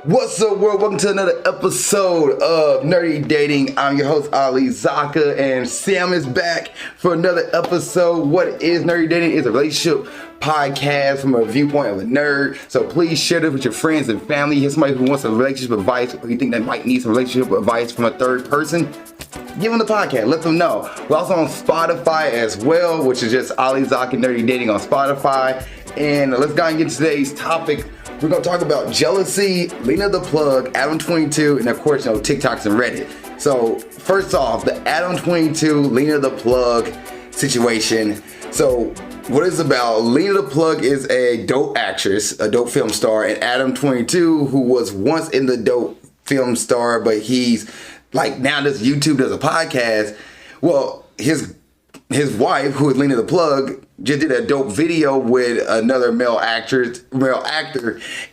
What's up, world? Welcome to another episode of Nerdy Dating. I'm your host, Zakka, and Sam is back for another episode. What is Nerdy Dating? It's a relationship podcast from a viewpoint of a nerd. So please share this with your friends and family. Here's somebody who wants some relationship advice, or you think that might need some relationship advice from a third person. Give them the podcast. Let them know. We're also on Spotify as well, which is just Alizakkanerdydating Dating on Spotify. And let's go and get to today's topic. We're going to talk about jealousy, Lena the Plug, Adam22, and of course, TikToks and Reddit. So first off, the Adam22, Lena the Plug situation. So what it's about, Lena the Plug is a dope actress, a dope film star, and Adam22, who was once in the dope film star, but he's like now does YouTube, does a podcast. Well, his wife, who is Lena the Plug, just did a dope video with another male actor,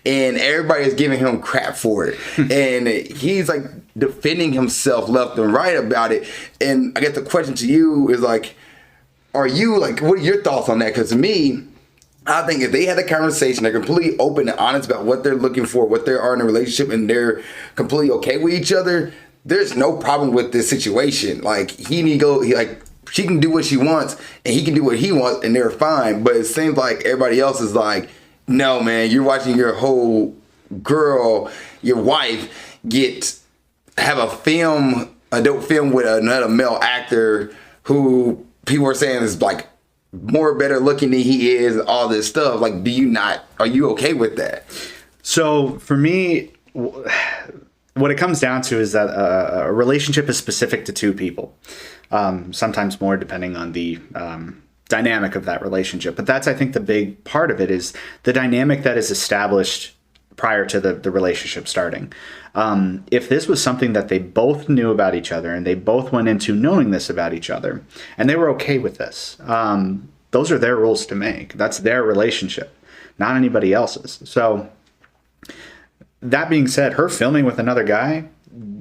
and everybody is giving him crap for it. And he's like defending himself left and right about it. And I guess the question to you is like, what are your thoughts on that? Because to me, I think if they had a conversation, they're completely open and honest about what they're looking for, what they are in a relationship, and they're completely okay with each other, there's no problem with this situation. Like, she can do what she wants and he can do what he wants and they're fine. But it seems like everybody else is like, no, man, you're watching your whole girl, your wife, have a dope film with another male actor who people are saying is like more better looking than he is, all this stuff. Like, are you okay with that? So for me, what it comes down to is that a relationship is specific to two people. Sometimes more depending on the dynamic of that relationship. But that's, I think, the big part of it is the dynamic that is established prior to the relationship starting. If this was something that they both knew about each other and they both went into knowing this about each other and they were okay with this, those are their rules to make. That's their relationship, not anybody else's. So that being said, her filming with another guy,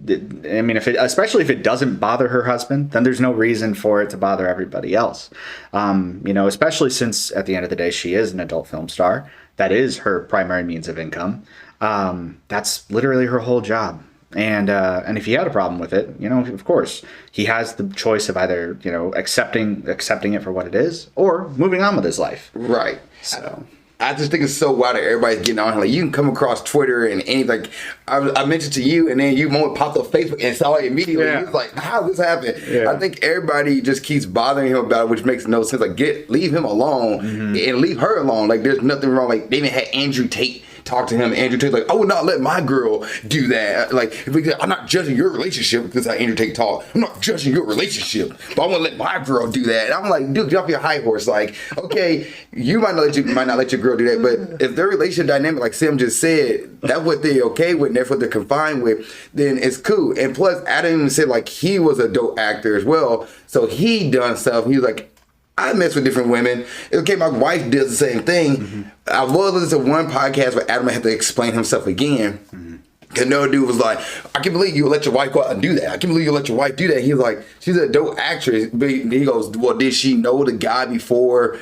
I mean, especially if it doesn't bother her husband, then there's no reason for it to bother everybody else. Especially since at the end of the day, she is an adult film star. That is her primary means of income. That's literally her whole job. And if he had a problem with it, of course, he has the choice of either, accepting it for what it is or moving on with his life. Right. So I just think it's so wild that everybody's getting on. Like, you can come across Twitter and anything. Like, I mentioned to you, and then you popped up Facebook and saw it immediately. Yeah. He's like, how did this happen? Yeah. I think everybody just keeps bothering him about it, which makes no sense. Like, leave him alone and leave her alone. Like, there's nothing wrong. Like, they even had Andrew Tate talk to him. Andrew Tate's like, I would not let my girl do that. Like, I'm not judging your relationship because how Andrew Tate talk. I'm not judging your relationship, but I want to let my girl do that. And I'm like, dude, get off your high horse. Like, okay, you might not let your girl do that, but if their relationship dynamic, like Sam just said, that's what they're okay with and that's what they're confined with, then it's cool. And plus, Adam even said like he was a dope actor as well, so he done stuff. He was like, I mess with different women. Okay, my wife does the same thing. I was listening to one podcast where Adam had to explain himself again. Because no dude was like, I can't believe you let your wife go out and do that. I can't believe you let your wife do that. He was like, she's a dope actress. But he goes, well, did she know the guy before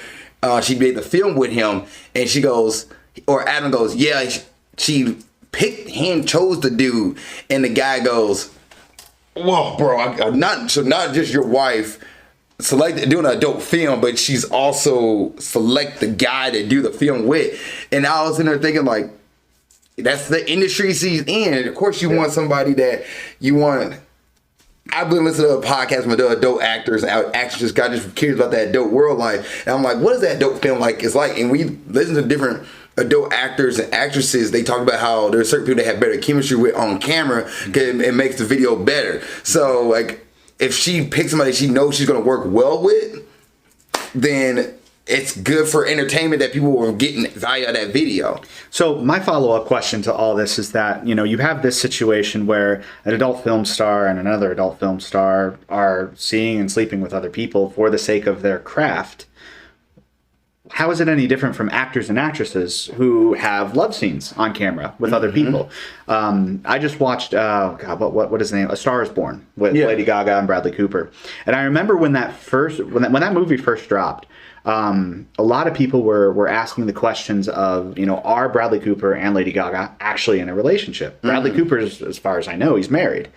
she made the film with him? And she goes, or Adam goes, yeah, she chose the dude. And the guy goes, whoa, bro, not just your wife doing a dope film, but she's also select the guy to do the film with. And I was in there thinking like, that's the industry she's in. And of course you want somebody that you want. I've been listening to a podcast with dope actors and actresses, got just curious about that dope world life. And I'm like, what is that dope film like? It's like, and we listen to different adult actors and actresses. They talk about how there's certain people that have better chemistry with on camera because it makes the video better. So like, if she picks somebody she knows she's going to work well with, then it's good for entertainment that people are getting value out of that video. So my follow-up question to all this is that, you have this situation where an adult film star and another adult film star are seeing and sleeping with other people for the sake of their craft. how is it any different from actors and actresses who have love scenes on camera with other people? I just watched, what is the name? A Star is Born with Lady Gaga and Bradley Cooper. And I remember when that movie first dropped, a lot of people were asking the questions of, are Bradley Cooper and Lady Gaga actually in a relationship? Bradley Cooper, as far as I know, he's married.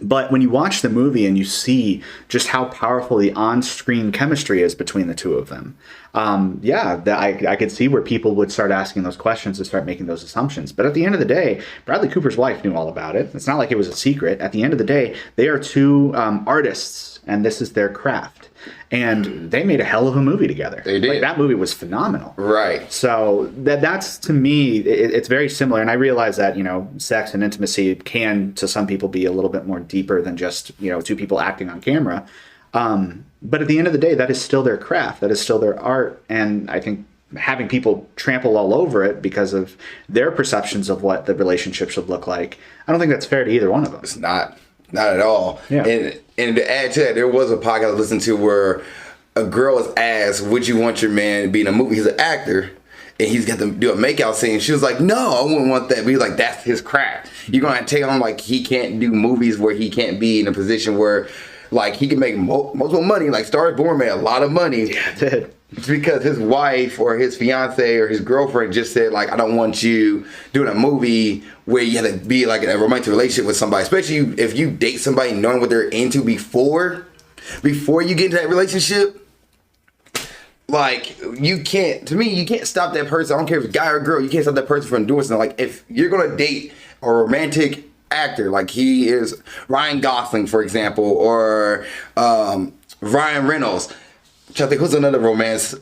But when you watch the movie and you see just how powerful the on-screen chemistry is between the two of them, I could see where people would start asking those questions and start making those assumptions. But at the end of the day, Bradley Cooper's wife knew all about it. It's not like it was a secret. At the end of the day, they are two artists, and this is their craft. And they made a hell of a movie together. They did. That movie was phenomenal. Right. So that's to me, it's very similar. And I realize that, sex and intimacy can, to some people, be a little bit more deeper than just, two people acting on camera. But at the end of the day, that is still their craft. That is still their art. And I think having people trample all over it because of their perceptions of what the relationship should look like, I don't think that's fair to either one of them. It's not at all. Yeah. And to add to that, there was a podcast I listened to where a girl was asked, would you want your man to be in a movie? He's an actor, and he's got to do a makeout scene. She was like, no, I wouldn't want that. But he's like, that's his craft. You're going to take him like he can't do movies where he can't be in a position where like he can make multiple money. Like Star is Born made a lot of money. Yeah, it did. It's because his wife or his fiance or his girlfriend just said, like, I don't want you doing a movie where you have to be like in a romantic relationship with somebody, especially if you date somebody knowing what they're into before you get into that relationship. Like, you can't stop that person. I don't care if it's a guy or a girl. You can't stop that person from doing something. Like, if you're going to date a romantic actor, like he is Ryan Gosling, for example, or Ryan Reynolds. I think who's another romance? We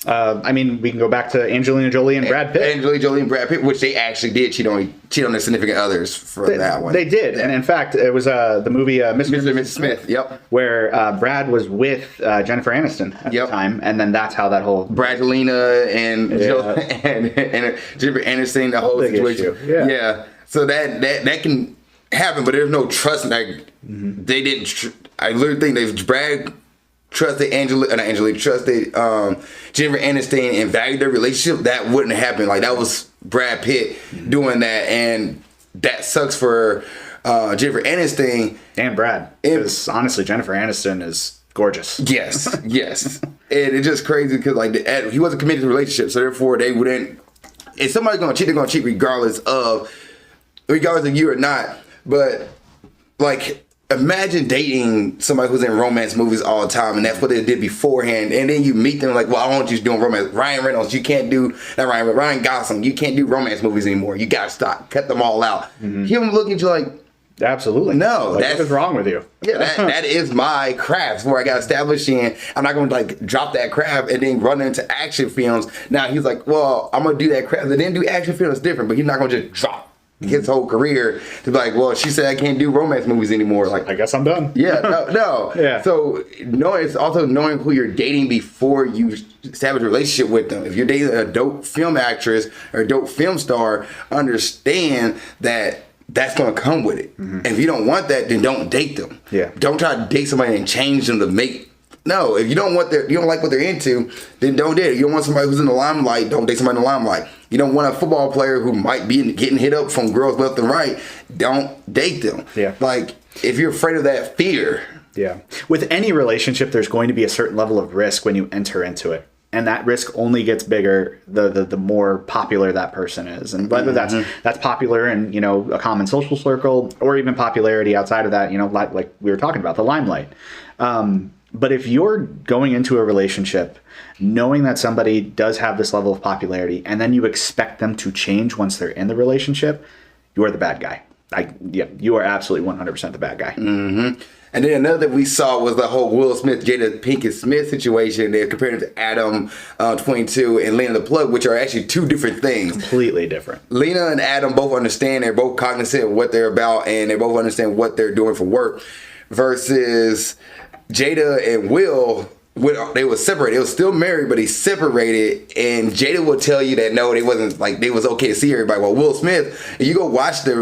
can go back to Angelina Jolie and Brad Pitt. Angelina Jolie and Brad Pitt, which they actually did cheat on their significant others for that one. They did, and in fact, it was the movie Mr. and Mrs. Smith. Yep, where Brad was with Jennifer Aniston at the time, and then that's how that whole Bradgelina and Jennifer Aniston, the whole situation. Issue. Yeah, so that can happen, but there's no trust. Like they didn't. I literally think Brad trusted trusted Jennifer Aniston and valued their relationship. That wouldn't happen. Like that was Brad Pitt doing that, and that sucks for Jennifer Aniston and Brad. Because honestly, Jennifer Aniston is gorgeous. Yes. And it's just crazy because like he wasn't committed to the relationship, so therefore they wouldn't. If somebody's gonna cheat, they're gonna cheat regardless of you or not. But like, imagine dating somebody who's in romance movies all the time, and that's what they did beforehand. And then you meet them like, well, I want you doing romance. Ryan Reynolds, you can't do that. Ryan Gosling, you can't do romance movies anymore. You gotta stop, cut them all out. Him looking at you like, absolutely no, what is wrong with you? Yeah, that is my craft where I got established in. I'm not going to like drop that craft and then run into action films. Now he's like, well, I'm going to do that craft and then do action films different, but he's not going to just drop his whole career to be like, well, she said I can't do romance movies anymore. Like, I guess I'm done. Yeah, no. Yeah. So it's also knowing who you're dating before you establish a relationship with them. If you're dating a dope film actress or a dope film star, understand that that's going to come with it. And if you don't want that, then don't date them. Yeah. Don't try to date somebody and change them to make. No, if you don't like what they're into, then don't date it. You don't want somebody who's in the limelight, don't date somebody in the limelight. You don't want a football player who might be getting hit up from girls left and right, don't date them. Yeah. Like, if you're afraid of that fear. Yeah. With any relationship, there's going to be a certain level of risk when you enter into it. And that risk only gets bigger the more popular that person is. And whether that's popular in, a common social circle or even popularity outside of that, like we were talking about, the limelight. But if you're going into a relationship knowing that somebody does have this level of popularity and then you expect them to change once they're in the relationship, you are the bad guy. You are absolutely 100% the bad guy. Mm-hmm. And then another that we saw was the whole Will Smith, Jada Pinkett Smith situation. They're comparing it to Adam 22 and Lena the Plug, which are actually two different things. Completely different. Lena and Adam both understand. They're both cognizant of what they're about, and they both understand what they're doing for work. Versus Jada and Will, they were separated. They were still married, but they separated. And Jada will tell you that no, they wasn't, like, they was okay to see everybody. Well, Will Smith, if you go watch the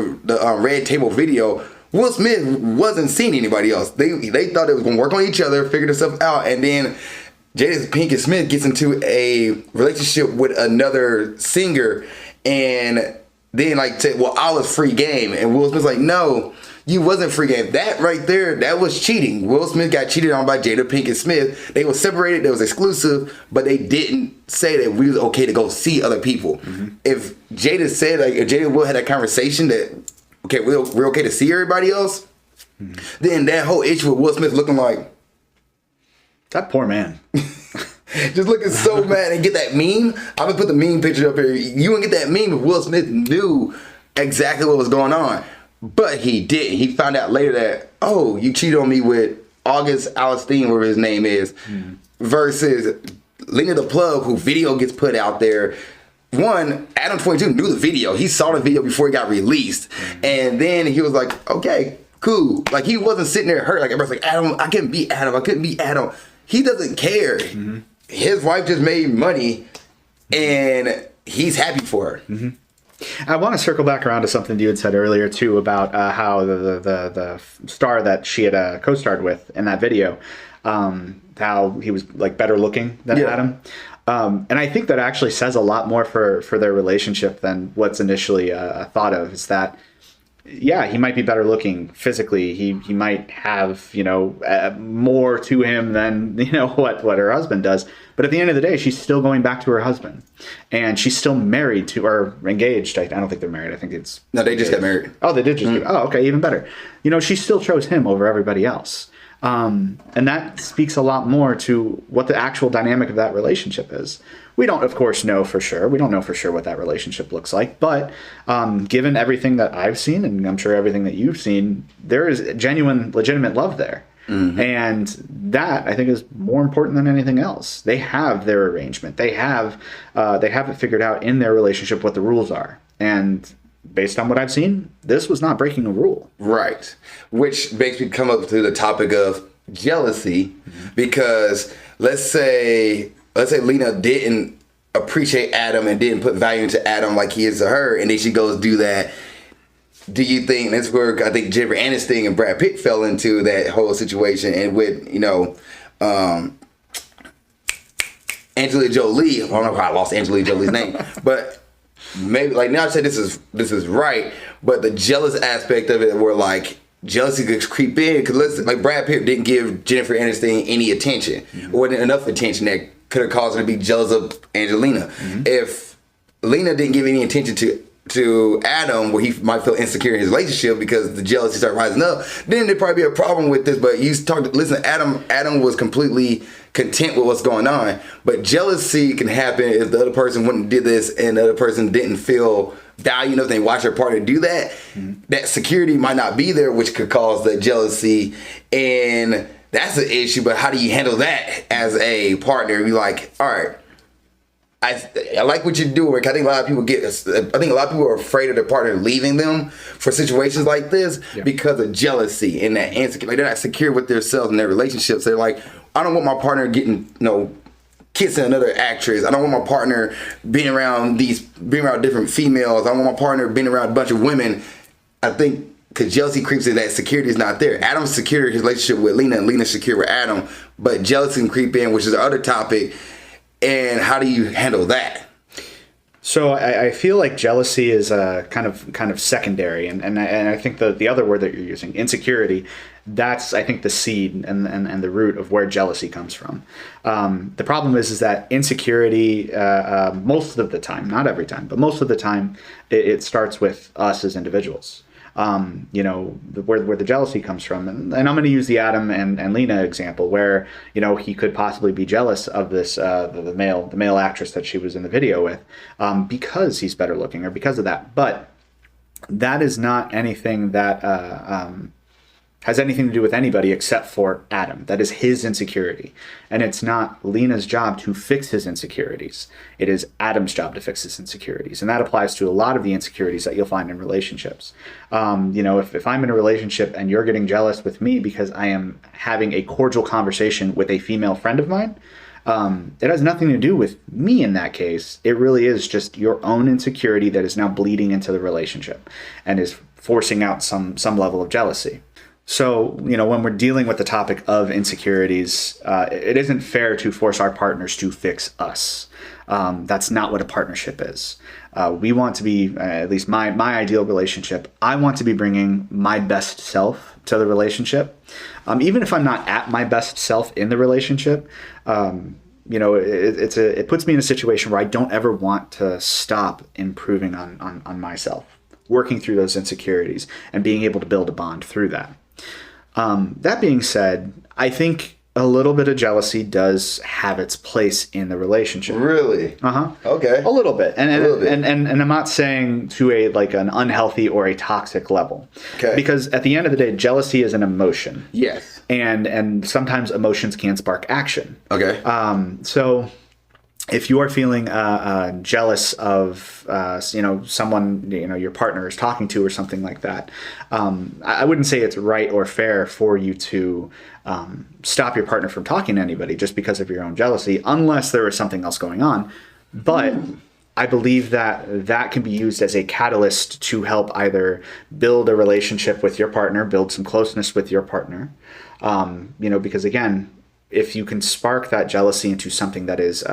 Red Table video, Will Smith wasn't seeing anybody else. They thought they was going to work on each other, figure themselves out, and then Jada Pinkett Smith gets into a relationship with another singer, and then like say, well, I was free game, and Will Smith's like, no, you wasn't free game. That right there, that was cheating. Will Smith got cheated on by Jada Pinkett Smith. They were separated, they was exclusive, but they didn't say that we was okay to go see other people. If Jada said, like, if Jada and Will had that conversation that, okay, we're okay to see everybody else, then that whole issue with Will Smith looking like, that poor man. just looking so mad, and get that meme. I'm gonna put the meme picture up here. You wouldn't get that meme if Will Smith knew exactly what was going on. But he didn't. He found out later that, oh, you cheated on me with August Alsteen, whatever his name is, versus Lena the Plug, who video gets put out there. One, Adam 22 knew the video. He saw the video before it got released. And then he was like, okay, cool. Like, he wasn't sitting there hurt. Like, everybody's like, Adam, I couldn't beat Adam. I couldn't beat Adam. He doesn't care. His wife just made money, and he's happy for her. I want to circle back around to something you had said earlier too about how the star that she had co-starred with in that video, how he was like better looking than Adam, and I think that actually says a lot more for their relationship than what's initially thought of. Is that, yeah, he might be better looking physically. He might have, more to him than, what her husband does. But at the end of the day, she's still going back to her husband. And she's still married to, or engaged. I don't think they're married. I think it's... No, they just got married. Oh, they did just get... Oh, okay, even better. She still chose him over everybody else. And that speaks a lot more to what the actual dynamic of that relationship is. We don't, of course, know for sure. We don't know for sure what that relationship looks like. But given everything that I've seen, and I'm sure everything that you've seen, there is genuine, legitimate love there. And that, I think, is more important than anything else. They have their arrangement. They have it figured out in their relationship what the rules are. And based on what I've seen, this was not breaking a rule. Right. Which makes me come up to the topic of jealousy, because let's say Lena didn't appreciate Adam and didn't put value into Adam like he is to her, and then she goes do that. Do you think that's where I think Jennifer Aniston and Brad Pitt fell into that whole situation, and with Angelina Jolie? I don't know how I lost Angelina Jolie's name, but maybe like now I say this is right, but the jealous aspect of it, where like jealousy could creep in, because like Brad Pitt didn't give Jennifer Aniston any attention, or wasn't enough attention that could have caused her to be jealous of Angelina. If Lena didn't give any attention to Adam, where he might feel insecure in his relationship because the jealousy started rising up, then there'd probably be a problem with this. But listen, Adam was completely content with what's going on. But jealousy can happen if the other person wouldn't did this and the other person didn't feel value enough, they watch their partner do that. That security might not be there, which could cause the jealousy, and that's an issue. But how do you handle that as a partner? Be like, all right, I like what you're doing. I think a lot of people are afraid of their partner leaving them for situations like this because of jealousy and that insecure. Like, they're not secure with themselves and their relationships. They're like, I don't want my partner getting kissing another actress. I don't want my partner being around different females. I don't want my partner being around a bunch of women. I think because jealousy creeps in, that security is not there. Adam's secure in his relationship with Lena, and Lena's secure with Adam, but jealousy can creep in, which is the other topic. And how do you handle that? So I feel like jealousy is kind of secondary, and I think the other word that you're using, insecurity, that's, I think, the seed and the root of where jealousy comes from. The problem is that insecurity, most of the time, not every time, but most of the time, it starts with us as individuals. Where the jealousy comes from. And I'm going to use the Adam and Lena example, where, he could possibly be jealous of this, the male actress that she was in the video with, because he's better looking or because of that. But that is not anything that has anything to do with anybody except for Adam. That is his insecurity. And it's not Lena's job to fix his insecurities. It is Adam's job to fix his insecurities. And that applies to a lot of the insecurities that you'll find in relationships. If I'm in a relationship and you're getting jealous with me because I am having a cordial conversation with a female friend of mine, it has nothing to do with me in that case. It really is just your own insecurity that is now bleeding into the relationship and is forcing out some level of jealousy. So, when we're dealing with the topic of insecurities, it isn't fair to force our partners to fix us. That's not what a partnership is. We want to be, at least my ideal relationship, I want to be bringing my best self to the relationship. Even if I'm not at my best self in the relationship, it puts me in a situation where I don't ever want to stop improving on myself, working through those insecurities and being able to build a bond through that. That being said, I think a little bit of jealousy does have its place in the relationship. Really? Okay. A little bit. And I'm not saying to an unhealthy or a toxic level. Okay. Because at the end of the day, jealousy is an emotion. Yes. And sometimes emotions can spark action. Okay. So if you are feeling jealous of someone your partner is talking to or something like that, I wouldn't say it's right or fair for you to stop your partner from talking to anybody just because of your own jealousy, unless there is something else going on. But I believe that can be used as a catalyst to help either build a relationship with your partner, build some closeness with your partner, because again, if you can spark that jealousy into something that is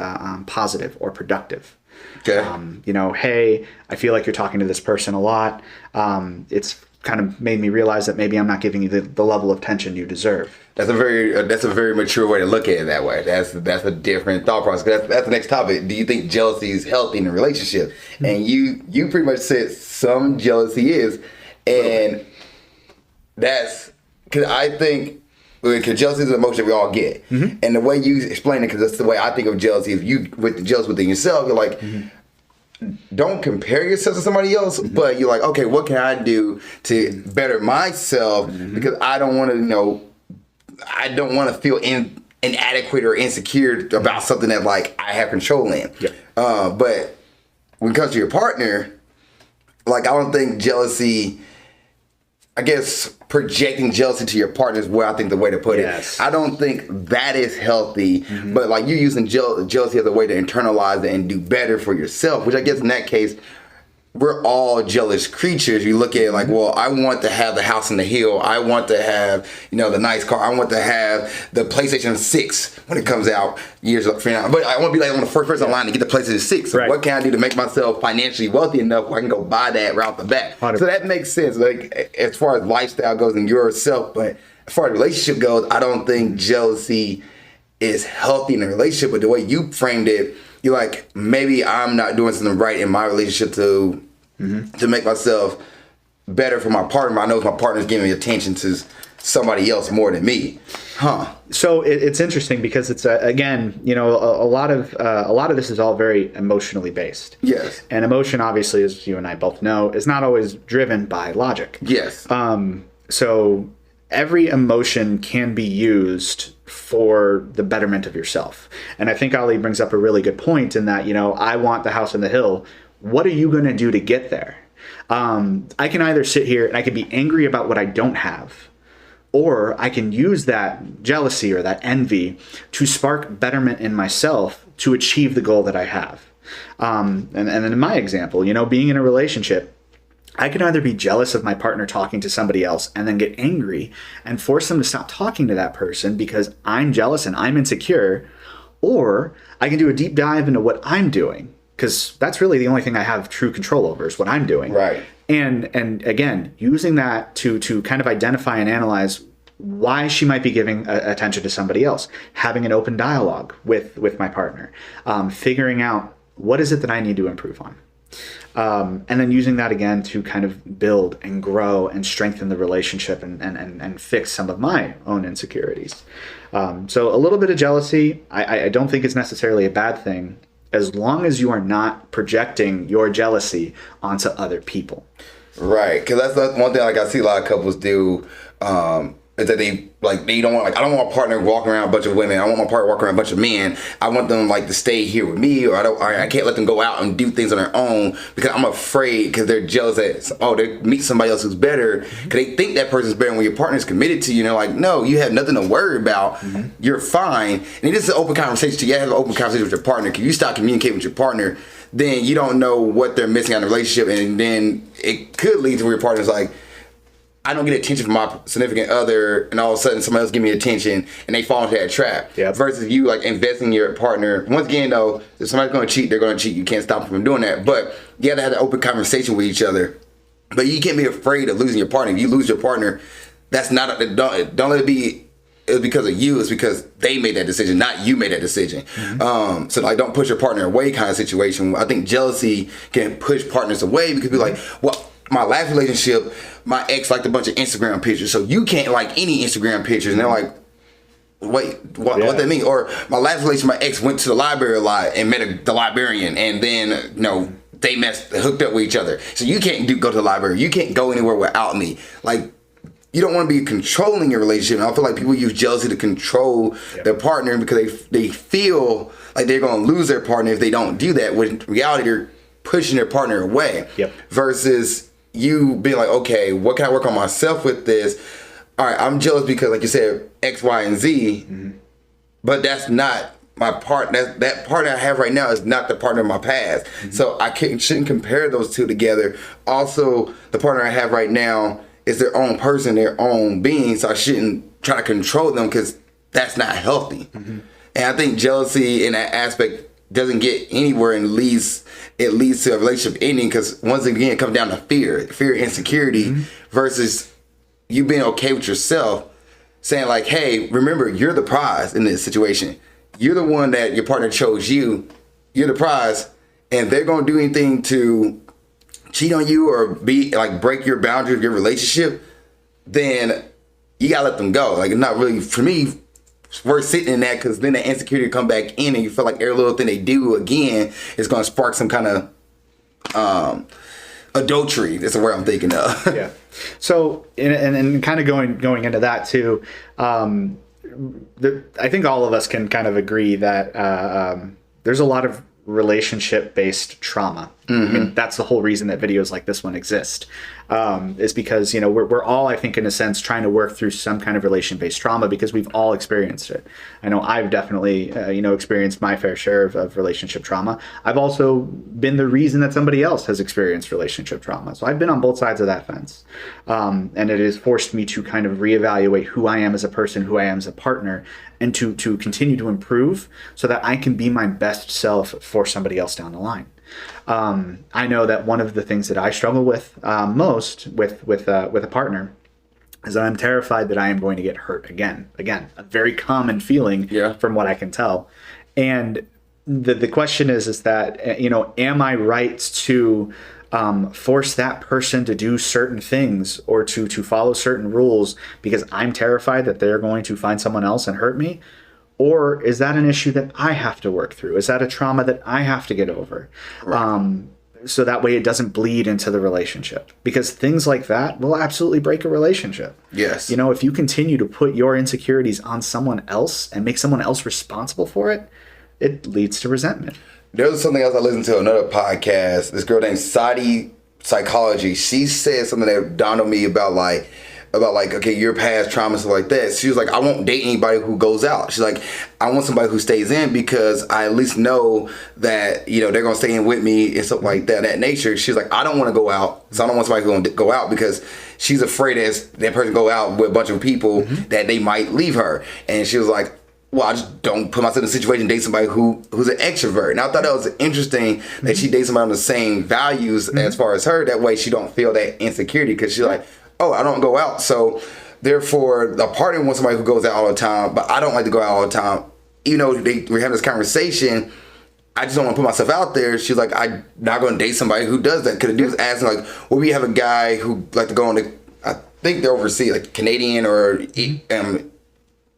positive or productive. Okay. Hey, I feel like you're talking to this person a lot. It's kind of made me realize that maybe I'm not giving you the level of attention you deserve. That's a very mature way to look at it that way. That's a different thought process. That's the next topic. Do you think jealousy is healthy in a relationship? Mm-hmm. And you pretty much said some jealousy is, and that's because I think. Because jealousy is an emotion we all get. Mm-hmm. And the way you explain it, because that's the way I think of jealousy, if you with jealous within yourself, you're like, don't compare yourself to somebody else, but you're like, okay, what can I do to better myself? Because I don't want to feel inadequate or insecure about something that I have control in. Yeah. But when it comes to your partner, I don't think jealousy, I guess projecting jealousy to your partner is where I think the way to put it. I don't think that is healthy, but you're using jealousy as a way to internalize it and do better for yourself, which I guess in that case, we're all jealous creatures. You look at it well, I want to have the house on the hill. I want to have, the nice car. I want to have the PlayStation 6 when it comes out years from now. But I want to be on the first person in line to get the PlayStation 6. So right. What can I do to make myself financially wealthy enough where I can go buy that right off the bat? 100%. So that makes sense, as far as lifestyle goes and yourself. But as far as relationship goes, I don't think jealousy is healthy in a relationship. But the way you framed it, you're like, maybe I'm not doing something right in my relationship to make myself better for my partner. I know if my partner's giving me attention to somebody else more than me. So it's interesting because it's again, a lot of this is all very emotionally based. Yes. And emotion, obviously, as you and I both know, is not always driven by logic. Yes. So every emotion can be used for the betterment of yourself. And I think Ali brings up a really good point in that, I want the house on the hill. What are you going to do to get there? I can either sit here and I can be angry about what I don't have, or I can use that jealousy or that envy to spark betterment in myself to achieve the goal that I have. And in my example, being in a relationship, I can either be jealous of my partner talking to somebody else and then get angry and force them to stop talking to that person because I'm jealous and I'm insecure, or I can do a deep dive into what I'm doing, because that's really the only thing I have true control over is what I'm doing. Right. And again, using that to kind of identify and analyze why she might be giving attention to somebody else, having an open dialogue with my partner, figuring out what is it that I need to improve on. And then using that again to kind of build and grow and strengthen the relationship and fix some of my own insecurities. So a little bit of jealousy, I don't think is necessarily a bad thing, as long as you are not projecting your jealousy onto other people. Right, because that's one thing I see a lot of couples do. Is that they don't want, I don't want a partner walking around a bunch of women. I want my partner walking around a bunch of men. I want them to stay here with me, or I can't let them go out and do things on their own because I'm afraid, because they're jealous that they meet somebody else who's better, because they think that person's better. When your partner's committed to you, they're no, you have nothing to worry about. You're fine. And this is an open conversation. You have an open conversation with your partner. Because you stop communicating with your partner, then you don't know what they're missing out in the relationship, and then it could lead to where your partner's I don't get attention from my significant other, and all of a sudden somebody else give me attention, and they fall into that trap. Yep. Versus you like investing in your partner. Once again, though, if somebody's going to cheat, they're going to cheat. You can't stop them from doing that. But you have to have an open conversation with each other. But you can't be afraid of losing your partner. If you lose your partner, that's not don't let it be. It's because of you. It's because they made that decision, not you made that decision. Mm-hmm. So like, don't push your partner away kind of situation. I think jealousy can push partners away because people like, well, my last relationship, my ex liked a bunch of Instagram pictures, so you can't like any Instagram pictures. And they're like, wait, what that mean? Or my last relationship, my ex went to the library a lot and met the librarian, and then they hooked up with each other. So you can't go to the library. You can't go anywhere without me. Like, you don't want to be controlling your relationship. And I feel like people use jealousy to control their partner because they feel like they're going to lose their partner if they don't do that. When in reality, they're pushing their partner away. Versus you being like, okay, what can I work on myself with this? All right, I'm jealous because, like you said, X, Y, and Z, but that's not my partner. That partner I have right now is not the partner of my past. So I shouldn't compare those two together. Also, the partner I have right now is their own person, their own being. So I shouldn't try to control them because that's not healthy. And I think jealousy in that aspect doesn't get anywhere and it leads to a relationship ending because once again it comes down to fear, insecurity versus you being okay with yourself, saying like, hey, remember, you're the prize in this situation. You're the one that your partner chose you. You're the prize, and they're gonna do anything to cheat on you or be like break your boundary of your relationship, then you gotta let them go. Like, it's not really, for me, worth sitting in that because then the insecurity come back in and you feel like every little thing they do again is going to spark some kind of adultery. That's the word I'm thinking of. So, and kind of going into that too, I think all of us can kind of agree that there's a lot of relationship-based trauma. I mean, that's the whole reason that videos like this one exist, is because, we're all, I think, in a sense, trying to work through some kind of relation-based trauma because we've all experienced it. I know I've definitely, experienced my fair share of relationship trauma. I've also been the reason that somebody else has experienced relationship trauma. So I've been on both sides of that fence. And it has forced me to kind of reevaluate who I am as a person, who I am as a partner, and to continue to improve so that I can be my best self for somebody else down the line. I know that one of the things that I struggle with most with a partner is that I'm terrified that I am going to get hurt again. Again, a very common feeling from what I can tell. And the question is that, am I right to force that person to do certain things or to follow certain rules because I'm terrified that they're going to find someone else and hurt me? Or is that an issue that I have to work through? Is that a trauma that I have to get over? Right. So that way it doesn't bleed into the relationship. Because things like that will absolutely break a relationship. Yes. If you continue to put your insecurities on someone else and make someone else responsible for it, it leads to resentment. There was something else I listened to, another podcast. This girl named Sadie Psychology. She said something that dawned on me about okay, your past trauma, stuff like that. She was like, I won't date anybody who goes out. She's like, I want somebody who stays in because I at least know that, they're going to stay in with me and stuff like that nature. She's like, I don't want to go out. So I don't want somebody who's going to go out because she's afraid as that person go out with a bunch of people that they might leave her. And she was like, well, I just don't put myself in a situation to date somebody who's an extrovert. And I thought that was interesting that she dates somebody on the same values as far as her. That way she don't feel that insecurity because she's like, oh, I don't go out. So therefore, the partner wants somebody who goes out all the time, but I don't like to go out all the time. We're having this conversation. I just don't want to put myself out there. She's like, I'm not going to date somebody who does that. Because the dude was asking, like, well, we have a guy who like to go on I think they're overseas, like Canadian or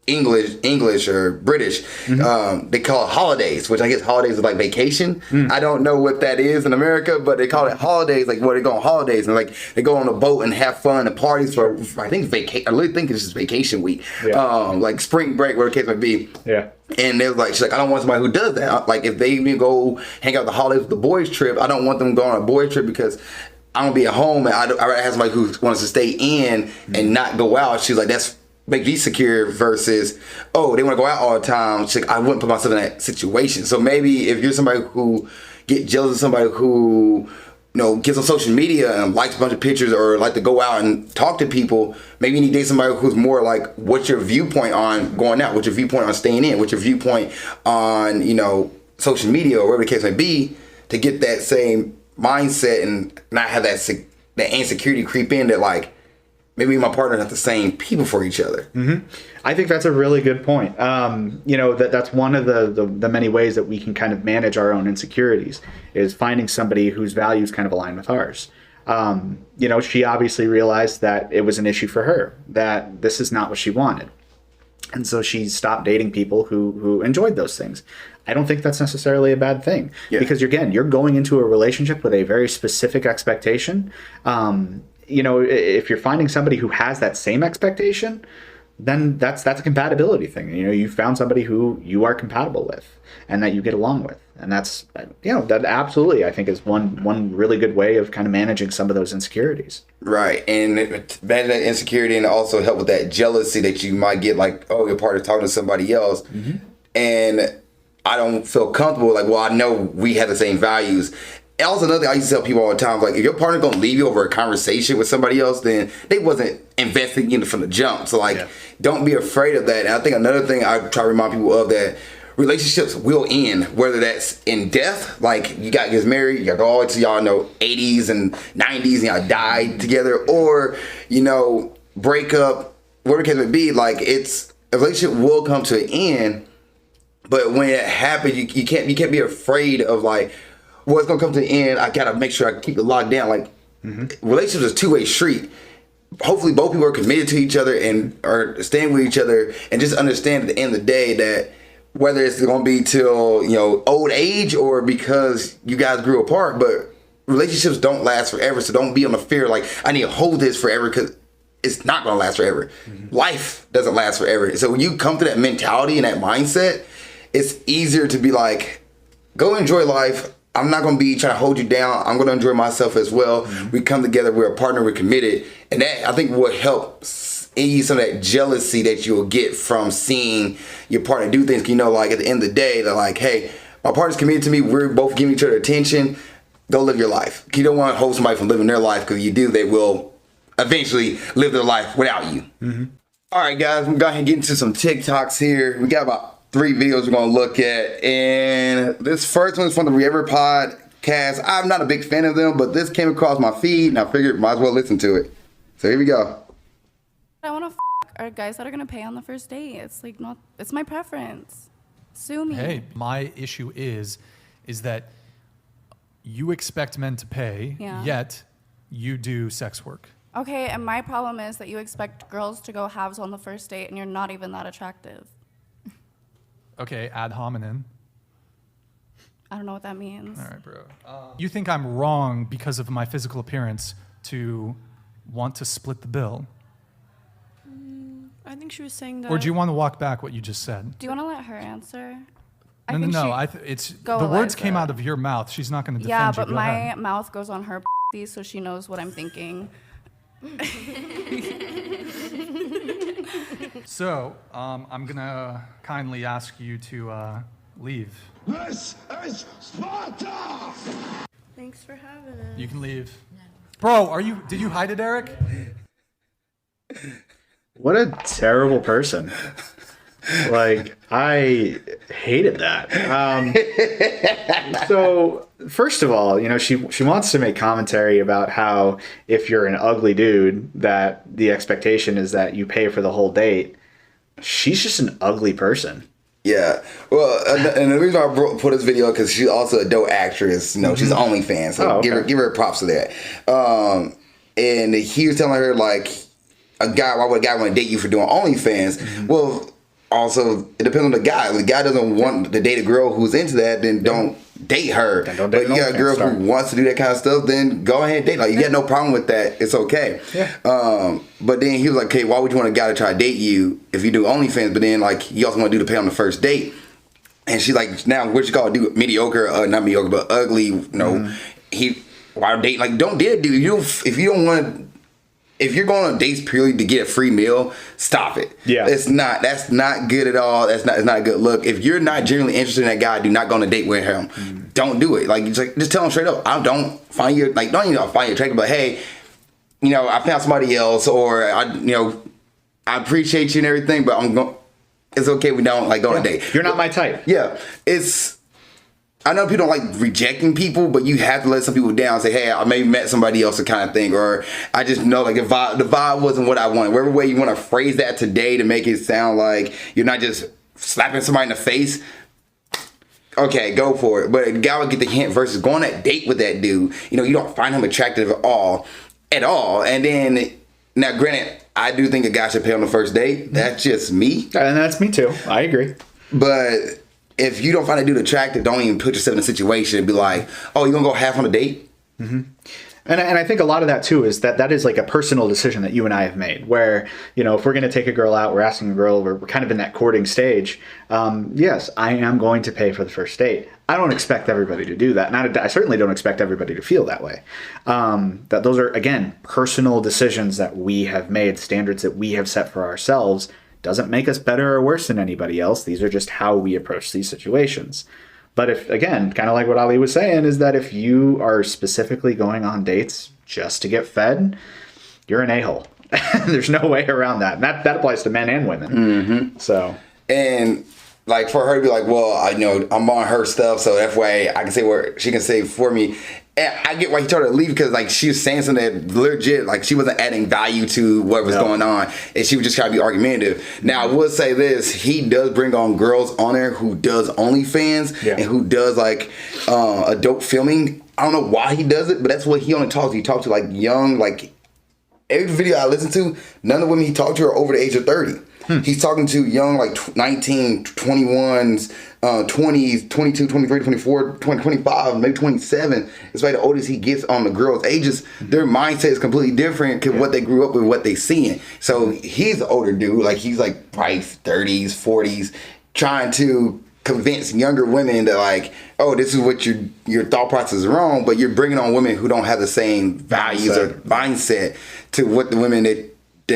English or British. They call it holidays, which I guess holidays is like vacation. I don't know what that is in America, but they call it holidays, like where they go on holidays and like they go on a boat and have fun and parties for I think I really think it's just vacation week, like spring break, whatever the case might be. And they're like, she's like, I don't want somebody who does that. Like if they even go hang out the holidays with the boys trip, I don't want them going on a boys trip because I'm gonna be at home and I'd rather have somebody who wants to stay in and not go out. She's like, that's make me secure versus, oh, they want to go out all the time. She's like, I wouldn't put myself in that situation. So maybe if you're somebody who get jealous of somebody who gets on social media and likes a bunch of pictures or like to go out and talk to people, maybe you need to date somebody who's more like, what's your viewpoint on going out? What's your viewpoint on staying in? What's your viewpoint on, social media or whatever the case may be, to get that same mindset and not have that insecurity creep in that like, maybe my partner's not the same people for each other. Mm-hmm. I think that's a really good point. That's one of the many ways that we can kind of manage our own insecurities is finding somebody whose values kind of align with ours. She obviously realized that it was an issue for her, that this is not what she wanted. And so she stopped dating people who enjoyed those things. I don't think that's necessarily a bad thing because you're going into a relationship with a very specific expectation. If you're finding somebody who has that same expectation, then that's a compatibility thing. You found somebody who you are compatible with and that you get along with. And that's, that absolutely, I think, is one really good way of kind of managing some of those insecurities. Right. And manage that insecurity and also help with that jealousy that you might get, like, oh, your partner's talking to somebody else. Mm-hmm. And I don't feel comfortable. Like, well, I know we have the same values. And also another thing I used to tell people all the time, like, if your partner gonna leave you over a conversation with somebody else, then they wasn't investing in it from the jump. So like, don't be afraid of that. And I think another thing I try to remind people of, that relationships will end, whether that's in death, like you got get married, you got to go all the way to 80s and 90s and y'all died together, or break up, whatever the case may be. Like, a relationship will come to an end, but when it happens, you can't be afraid of like, well, it's gonna come to the end. I gotta make sure I keep it locked down. Like, relationships is a two-way street. Hopefully, both people are committed to each other and are staying with each other, and just understand at the end of the day that whether it's gonna be till old age or because you guys grew apart, but relationships don't last forever. So don't be on the fear like I need to hold this forever, because it's not gonna last forever. Mm-hmm. Life doesn't last forever. So when you come to that mentality and that mindset, it's easier to be like, go enjoy life. I'm not going to be trying to hold you down. I'm going to enjoy myself as well. Mm-hmm. We come together. We're a partner. We're committed. And that, I think, will help ease some of that jealousy that you'll get from seeing your partner do things. Like at the end of the day, they're like, hey, my partner's committed to me. We're both giving each other attention. Go live your life. You don't want to hold somebody from living their life, because if you do, they will eventually live their life without you. Mm-hmm. All right, guys, we're going to go ahead and get into some TikToks here. We got about 3 videos we're going to look at, and this first one is from the Reever podcast. I'm not a big fan of them, but this came across my feed and I figured might as well listen to it. So here we go. I want to are guys that are going to pay on the first date. It's my preference. Sue me. Hey, my issue is that you expect men to pay, yet you do sex work. Okay, and my problem is that you expect girls to go halves on the first date and you're not even that attractive. Okay, ad hominem. I don't know what that means. All right, bro. You think I'm wrong because of my physical appearance to want to split the bill? I think she was saying that. Or do you want to walk back what you just said? Do you want to let her answer? No. It's the words came out of your mouth. She's not going to defend you. Yeah, but Go my ahead. mouth goes on her so she knows what I'm thinking. So, I'm going to kindly ask you to leave. This is Sparta! Thanks for having it. You can leave. Bro, did you hide it, Eric? What a terrible person. Like, I hated that. So, first of all, she wants to make commentary about how if you're an ugly dude, that the expectation is that you pay for the whole date. She's just an ugly person. Yeah. Well, and the reason I put this video because she's also a dope actress. She's OnlyFans. So give her props for that. And he was telling her, like, why would a guy want to date you for doing OnlyFans? Mm-hmm. Well, also, it depends on the guy. If the guy doesn't want to date a girl who's into that, then don't date her. But you got a girl who wants to do that kind of stuff, then go ahead and date. Like, you got no problem with that. It's okay. Yeah. But then he was like, okay, why would you want a guy to try to date you if you do OnlyFans? But then, like, you also want to do the pay on the first date. And she's like, now, what you call it? Do mediocre, not mediocre, but ugly. Why date? Like, don't date a dude. If you don't want to. if you're going on dates purely to get a free meal, stop it. Yeah. That's not good at all. It's not a good look. If you're not genuinely interested in that guy, do not go on a date with him. Don't do it. Like, just tell him straight up, I don't find you, like, don't even find you attractive, but hey, you know, I found somebody else, or I appreciate you and everything, but it's okay, we don't like go on a date. You're not my type. Yeah. I know people don't like rejecting people, but you have to let some people down and say, hey, I maybe met somebody else, the kind of thing. Or I just know like the vibe wasn't what I wanted. Whatever way you want to phrase that today to make it sound like you're not just slapping somebody in the face, okay, go for it. But a guy would get the hint versus going on that date with that dude. You know, you don't find him attractive at all. And then, now granted, I do think a guy should pay on the first date. That's just me. And that's me too. I agree. But if you don't find a dude attractive, don't even put yourself in a situation and be like, oh, you're going to go half on a date? Mm-hmm. And I think a lot of that too is that is like a personal decision that you and I have made where, you know, if we're going to take a girl out, we're asking a girl, we're kind of in that courting stage. Yes, I am going to pay for the first date. I don't expect everybody to do that. And I certainly don't expect everybody to feel that way. That those are, again, personal decisions that we have made, standards that we have set for ourselves. Doesn't make us better or worse than anybody else. These are just how we approach these situations. But if, again, kind of like what Ali was saying, is that if you are specifically going on dates just to get fed, you're an a-hole. There's no way around that. And that applies to men and women. Mm-hmm. So. And like for her to be like, well, I know I'm on her stuff, so that way I can say what she can say for me. And I get why he told her to leave, because like she was saying something that legit, like she wasn't adding value to what was going on, and she was just trying to be argumentative. Now I would say this: he does bring on girls on there who does OnlyFans and who does like adult filming. I don't know why he does it, but that's what he only talks to. He talks to like young, like every video I listen to, none of the women he talked to are over the age of 30. He's talking to young, like 19, 21s, 20s, 22, 23, 24, 20, 25, maybe 27. It's like the oldest he gets on the girls' ages, their mindset is completely different to what they grew up with, what they seeing. So he's an older dude, like he's like probably 30s, 40s, trying to convince younger women that like, oh, this is what your thought process is wrong, but you're bringing on women who don't have the same values or mindset to what the women that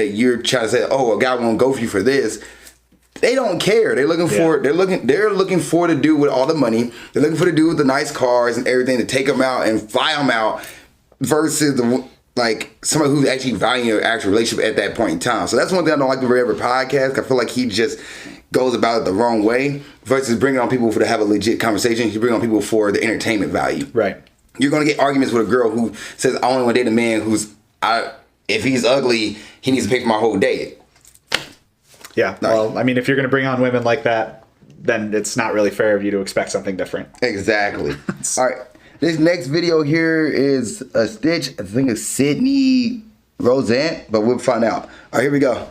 you're trying to say, oh, a guy won't go for you for this. They don't care. They're looking for they're looking for the dude with all the money. They're looking for the dude with the nice cars and everything to take them out and fly them out, versus like somebody who's actually valuing your actual relationship at that point in time. So that's one thing I don't like with every podcast. I feel like he just goes about it the wrong way, versus bringing on people to have a legit conversation. You bring on people for the entertainment value. Right. You're gonna get arguments with a girl who says, I only want to date a man if he's ugly, he needs to pay for my whole day. Yeah. Well, I mean, if you're going to bring on women like that, then it's not really fair of you to expect something different. Exactly. All right. This next video here is a Stitch. I think it's Sydney Roseanne, but we'll find out. All right, here we go.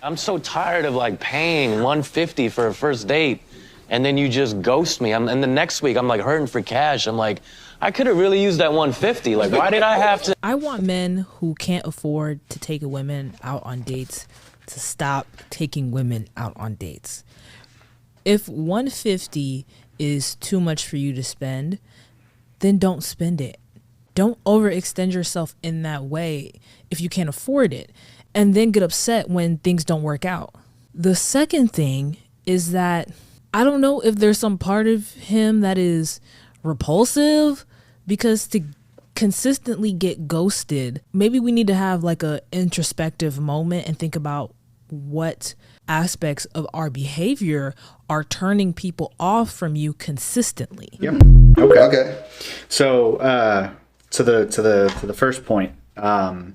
I'm so tired of like paying $150 for a first date, and then you just ghost me. And the next week I'm like hurting for cash. I'm like, I could have really used that $150. Like, why did I have to? I want men who can't afford to take women out on dates to stop taking women out on dates. If $150 is too much for you to spend, then don't spend it. Don't overextend yourself in that way if you can't afford it, and then get upset when things don't work out. The second thing is that I don't know if there's some part of him that is repulsive, because to consistently get ghosted, maybe we need to have like a introspective moment and think about what aspects of our behavior are turning people off from you consistently. Yeah. Okay. So to the first point, I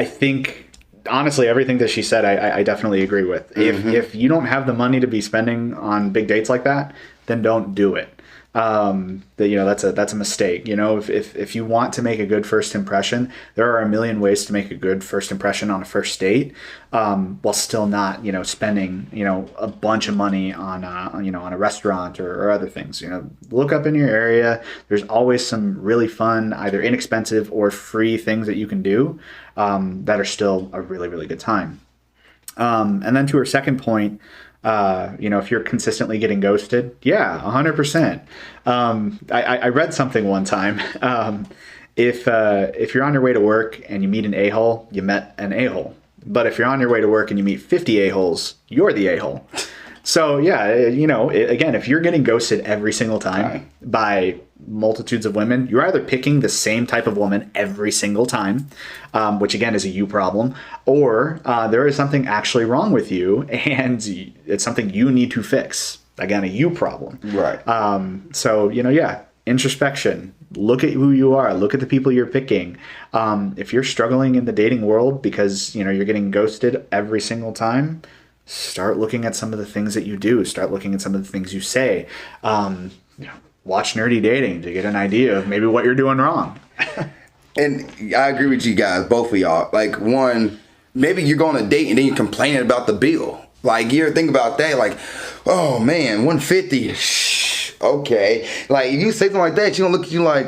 think honestly everything that she said I definitely agree with. If you don't have the money to be spending on big dates like that, then don't do it. That's a mistake. If you want to make a good first impression, there are a million ways to make a good first impression on a first date, while still not, spending, a bunch of money on a restaurant or other things. Look up in your area. There's always some really fun, either inexpensive or free things that you can do, that are still a really, really good time. And then to her second point, if you're consistently getting ghosted, 100%. I read something one time, if you're on your way to work and you meet an a-hole, you met an a-hole. But if you're on your way to work and you meet 50 a-holes, you're the a-hole. So yeah, again, if you're getting ghosted every single time by multitudes of women, you're either picking the same type of woman every single time, which again is a you problem, or there is something actually wrong with you and it's something you need to fix. Again, a you problem. Right. So, introspection. Look at who you are. Look at the people you're picking. If you're struggling in the dating world because, you're getting ghosted every single time, start looking at some of the things that you do. Start looking at some of the things you say. Watch Nerdy Dating to get an idea of maybe what you're doing wrong. And I agree with you guys, both of y'all. Like, one, maybe you're going on a date and then you're complaining about the bill. Like, you ever think about that? Like, oh man, 150. Okay. Like, if you say something like that, she gonna look at you like,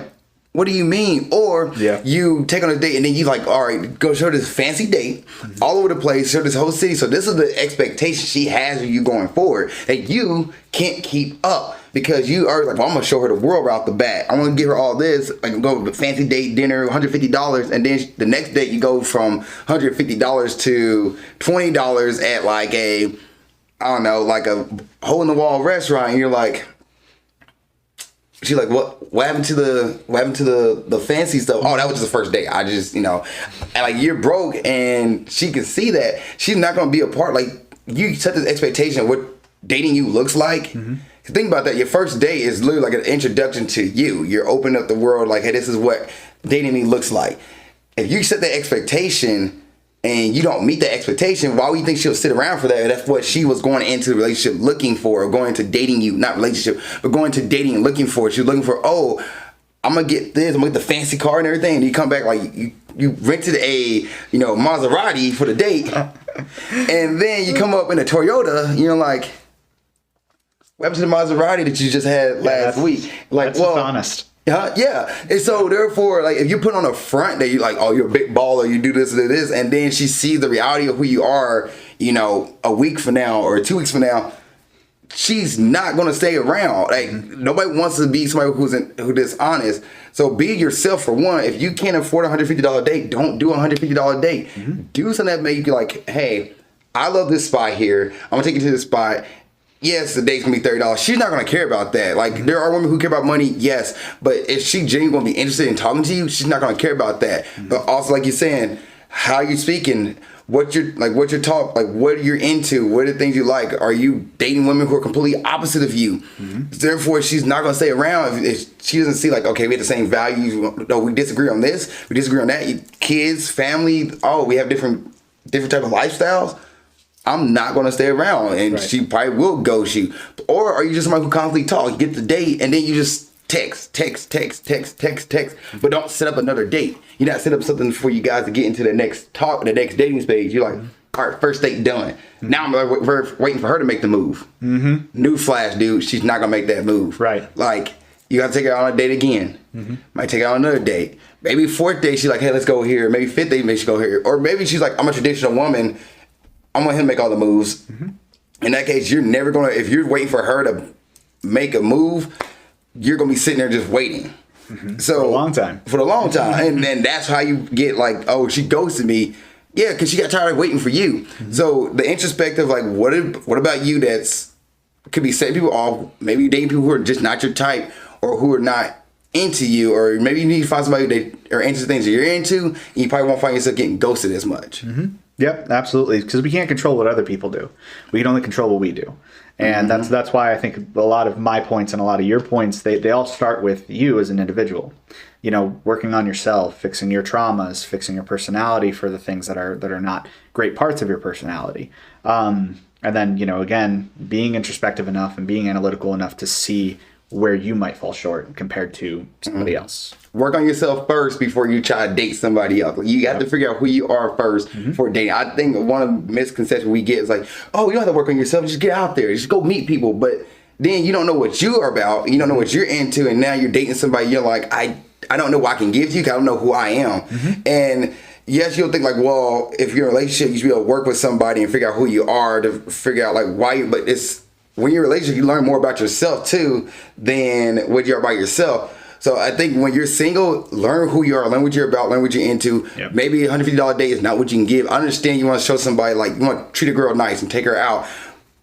what do you mean? Or you take on a date and then you like, all right, go show this fancy date all over the place, show this whole city. So this is the expectation she has of you going forward that you can't keep up because you are like, well, I'm going to show her the world right off the bat. I'm going to give her all this. Like, go to a fancy date, dinner, $150. And then the next date you go from $150 to $20 at like a, I don't know, like a hole in the wall restaurant. And you're like, she's like, what happened to the fancy stuff? Oh, that was just the first date. I just, and like, you're broke and she can see that. She's not going to be a part. Like, you set this expectation of what dating you looks like. Mm-hmm. Think about that. Your first date is literally like an introduction to you. You're opening up the world like, hey, this is what dating me looks like. If you set that expectation and you don't meet that expectation, why would you think she'll sit around for that? That's what she was going into the relationship looking for, or going to dating you, not relationship, but going to dating and looking for. She was looking for, oh, I'm going to get this, I'm going to get the fancy car and everything. And you come back like you rented a, Maserati for the date. And then you come up in a Toyota, you're like, what happened to the Maserati that you just had last week? Like, that's honest. Yeah. And so therefore, like, if you put on a front that you like, oh, you're a big baller, you do this and this, and then she sees the reality of who you are, a week from now or 2 weeks from now, she's not gonna stay around. Like, nobody wants to be somebody who's dishonest. So be yourself for one. If you can't afford a $150 date, don't do a $150 date. Mm-hmm. Do something that make you like, hey, I love this spot here. I'm gonna take you to this spot. Yes, the date's gonna be $30. She's not gonna care about that. Like, there are women who care about money, yes, but if she genuinely gonna be interested in talking to you, she's not gonna care about that. Mm-hmm. But also, like you're saying, how you speaking, what you're talk, like what you're into, what are the things you like. Are you dating women who are completely opposite of you? Mm-hmm. Therefore, she's not gonna stay around if she doesn't see like, okay, we have the same values. No, we disagree on this, we disagree on that. Kids, family, we have different type of lifestyles. I'm not going to stay around, and she probably will ghost you. Or are you just somebody who constantly talk? You get the date, and then you just text, but don't set up another date. You're not set up something for you guys to get into the next talk, the next dating stage. You're like, all right, first date done. Mm-hmm. Now I'm waiting for her to make the move. Mm-hmm. Newsflash, dude, she's not going to make that move. Right. Like, you got to take her on a date again. Mm-hmm. Might take her on another date. Maybe fourth date, she's like, hey, let's go here. Maybe fifth date, maybe she go here. Or maybe she's like, I'm a traditional woman. I want him to make all the moves. Mm-hmm. In that case, you're never going to, if you're waiting for her to make a move, you're going to be sitting there just waiting. Mm-hmm. So, for a long time. And then that's how you get like, oh, she ghosted me. Yeah, because she got tired of waiting for you. Mm-hmm. So the introspective, like, what about you that's, could be setting people off, maybe you're dating people who are just not your type or who are not into you, or maybe you need to find somebody that are into things that you're into, and you probably won't find yourself getting ghosted as much. Mm-hmm. Yep, absolutely. Because we can't control what other people do. We can only control what we do. And that's why I think a lot of my points and a lot of your points, they all start with you as an individual. Working on yourself, fixing your traumas, fixing your personality for the things that are not great parts of your personality. And then, again, being introspective enough and being analytical enough to see where you might fall short compared to somebody else. Work on yourself first before you try to date somebody else. You got to figure out who you are first for dating. I think one of the misconceptions we get is like, oh, you don't have to work on yourself. Just get out there. Just go meet people. But then you don't know what you are about. You don't know what you're into. And now you're dating somebody. You're like, I don't know what I can give you because I don't know who I am. Mm-hmm. And yes, you'll think like, well, if you're in a relationship, you should be able to work with somebody and figure out who you are to figure out like why but it's, when you're in a relationship, you learn more about yourself too than what you're about yourself. So I think when you're single, learn who you are, learn what you're about, learn what you're into. Yep. Maybe a $150 date is not what you can give. I understand you want to show somebody, like, you want to treat a girl nice and take her out,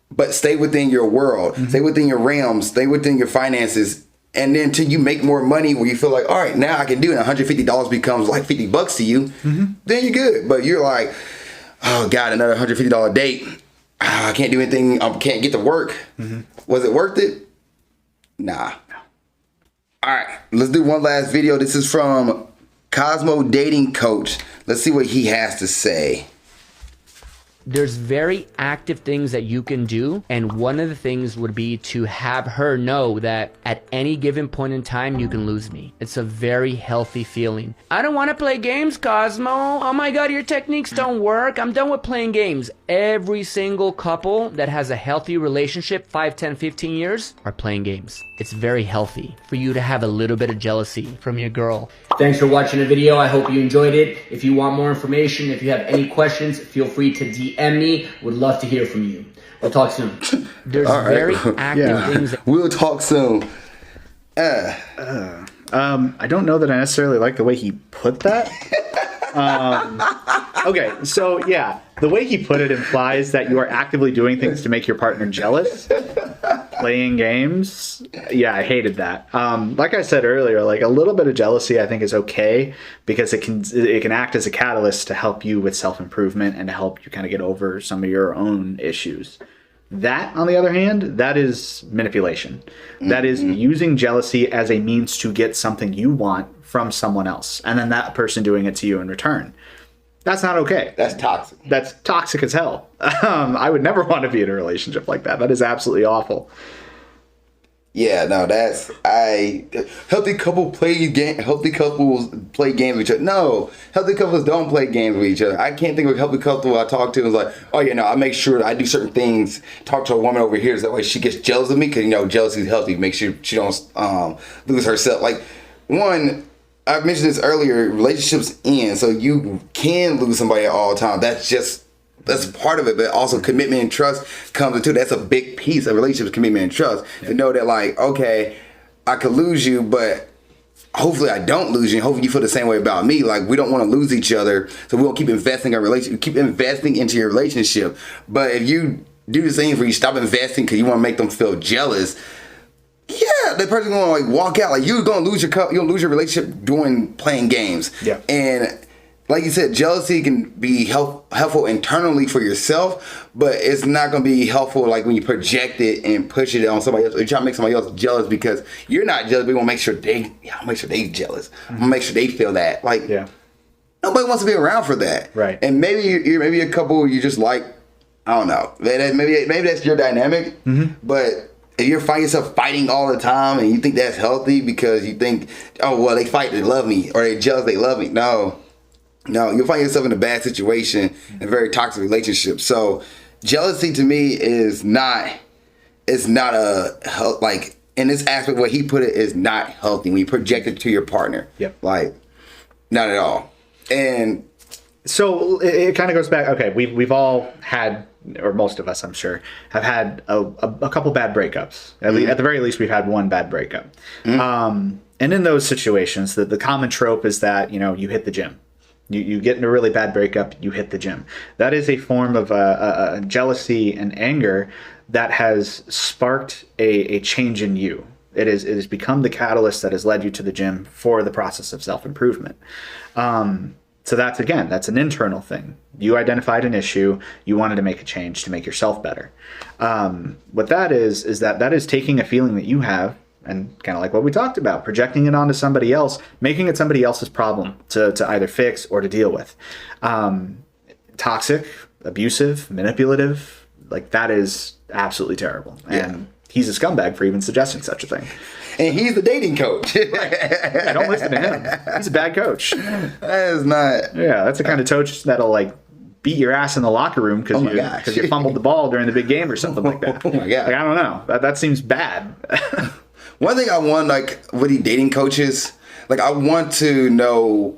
but stay within your world, stay within your realms, stay within your finances. And then till you make more money where you feel like, all right, now I can do it. $150 becomes like $50 to you. Then you're good. But you're like, oh God, another $150 date. I can't do anything. I can't get to work. Was it worth it? Nah. All right, let's do one last video. This is from Cosmo Dating Coach. Let's see what he has to say. There's very active things that you can do, and one of the things would be to have her know that at any given point in time you can lose me. It's a very healthy feeling. I don't want to play games, Cosmo. Oh my God, your techniques don't work. I'm done with playing games. Every single couple that has a healthy relationship, 5, 10, 15 years, are playing games. It's very healthy for you to have a little bit of jealousy from your girl. Thanks for watching the video. I hope you enjoyed it. If you want more information, if you have any questions, feel free to DM me. Would love to hear from you. We'll talk soon. There's very active things that we'll talk soon. I don't know that I necessarily like the way he put that. Okay, so yeah, the way he put it implies that you are actively doing things to make your partner jealous. Playing games. Yeah, I hated that. Like I said earlier, like a little bit of jealousy I think is okay because it can act as a catalyst to help you with self-improvement and to help you kind of get over some of your own issues. That, on the other hand, that is manipulation. That is using jealousy as a means to get something you want from someone else, and then that person doing it to you in return. That's not okay. That's toxic. That's toxic as hell. I would never want to be in a relationship like that. That is absolutely awful. Yeah, no, healthy couples play games with each other. No, healthy couples don't play games with each other. I can't think of a healthy couple I talk to and was like, oh yeah, no, I make sure that I do certain things. Talk to a woman over here so that way she gets jealous of me because jealousy is healthy. Make sure she don't lose herself. Like, one, I mentioned this earlier. Relationships end, so you can lose somebody at all times. That's part of it, but also commitment and trust comes into. That's a big piece of relationships, commitment and trust. Yeah. To know that, like, okay, I could lose you, but hopefully I don't lose you. And hopefully you feel the same way about me. Like, we don't want to lose each other, so we won't keep investing in our relationship. Keep investing into your relationship. But if you do the same where you stop investing because you want to make them feel jealous, yeah, that person's gonna like walk out. Like, you're gonna lose your relationship doing playing games. Yeah, and like you said, jealousy can be helpful internally for yourself, but it's not going to be helpful like when you project it and push it on somebody else. Or you try to make somebody else jealous because you're not jealous, but you want to make sure they jealous. I'm gonna make sure they feel that. Like, nobody wants to be around for that. Right. And maybe maybe a couple you just like, I don't know. Maybe that's your dynamic. But if you're finding yourself fighting all the time and you think that's healthy because you think, oh well, they fight, they love me, or they're jealous, they love me. No, you'll find yourself in a bad situation, a very toxic relationship. So jealousy to me is not like, in this aspect, what he put it is not healthy when you project it to your partner. Yep. Like, not at all. And so it kind of goes back. Okay, we've all had, or most of us, I'm sure, have had a couple bad breakups. At the very least, we've had one bad breakup. And in those situations, the common trope is that, you hit the gym. You get in a really bad breakup, you hit the gym. That is a form of jealousy and anger that has sparked a change in you. It has become the catalyst that has led you to the gym for the process of self-improvement. So that's an internal thing. You identified an issue, you wanted to make a change to make yourself better. What that is that is taking a feeling that you have, and kind of like what we talked about, projecting it onto somebody else, making it somebody else's problem to either fix or to deal with. Toxic, abusive, manipulative, like that is absolutely terrible. And he's a scumbag for even suggesting such a thing. And he's the dating coach. Right. Yeah, don't listen to him. He's a bad coach. That is not. Yeah, that's the kind of coach that'll like beat your ass in the locker room because you fumbled the ball during the big game or something like that. Oh my God. Like, I don't know. That seems bad. One thing I want, like, with these dating coaches, like, I want to know,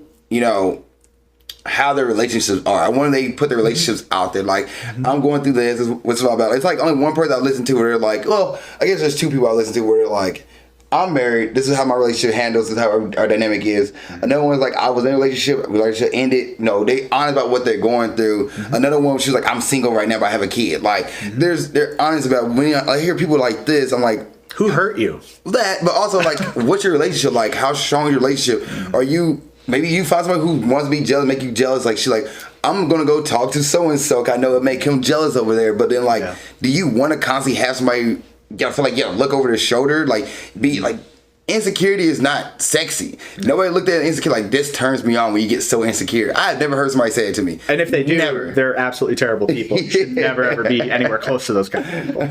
how their relationships are. I want they put their relationships out there. Like, I'm going through this. What's it all about? It's like only one person I listen to where they're like, well, I guess there's two people I listen to where they're like, I'm married. This is how my relationship handles. This is how our dynamic is. Another one's like, I was in a relationship ended. No, they honest about what they're going through. Another one, she's like, I'm single right now, but I have a kid. Like, they're honest about when I hear people like this. I'm like, who hurt you? That, but also like, what's your relationship like? How strong is your relationship? Are you? Maybe you find somebody who wants to be jealous, make you jealous. Like she's like, I'm gonna go talk to so and so. I know it make him jealous over there. But then like, do you want to constantly have somebody? I feel like look over their shoulder, like be like. Insecurity is not sexy. Nobody looked at insecure like this turns me on when you get so insecure. I've never heard somebody say it to me. And if they do, never. They're absolutely terrible people. You should never ever be anywhere close to those kind of people.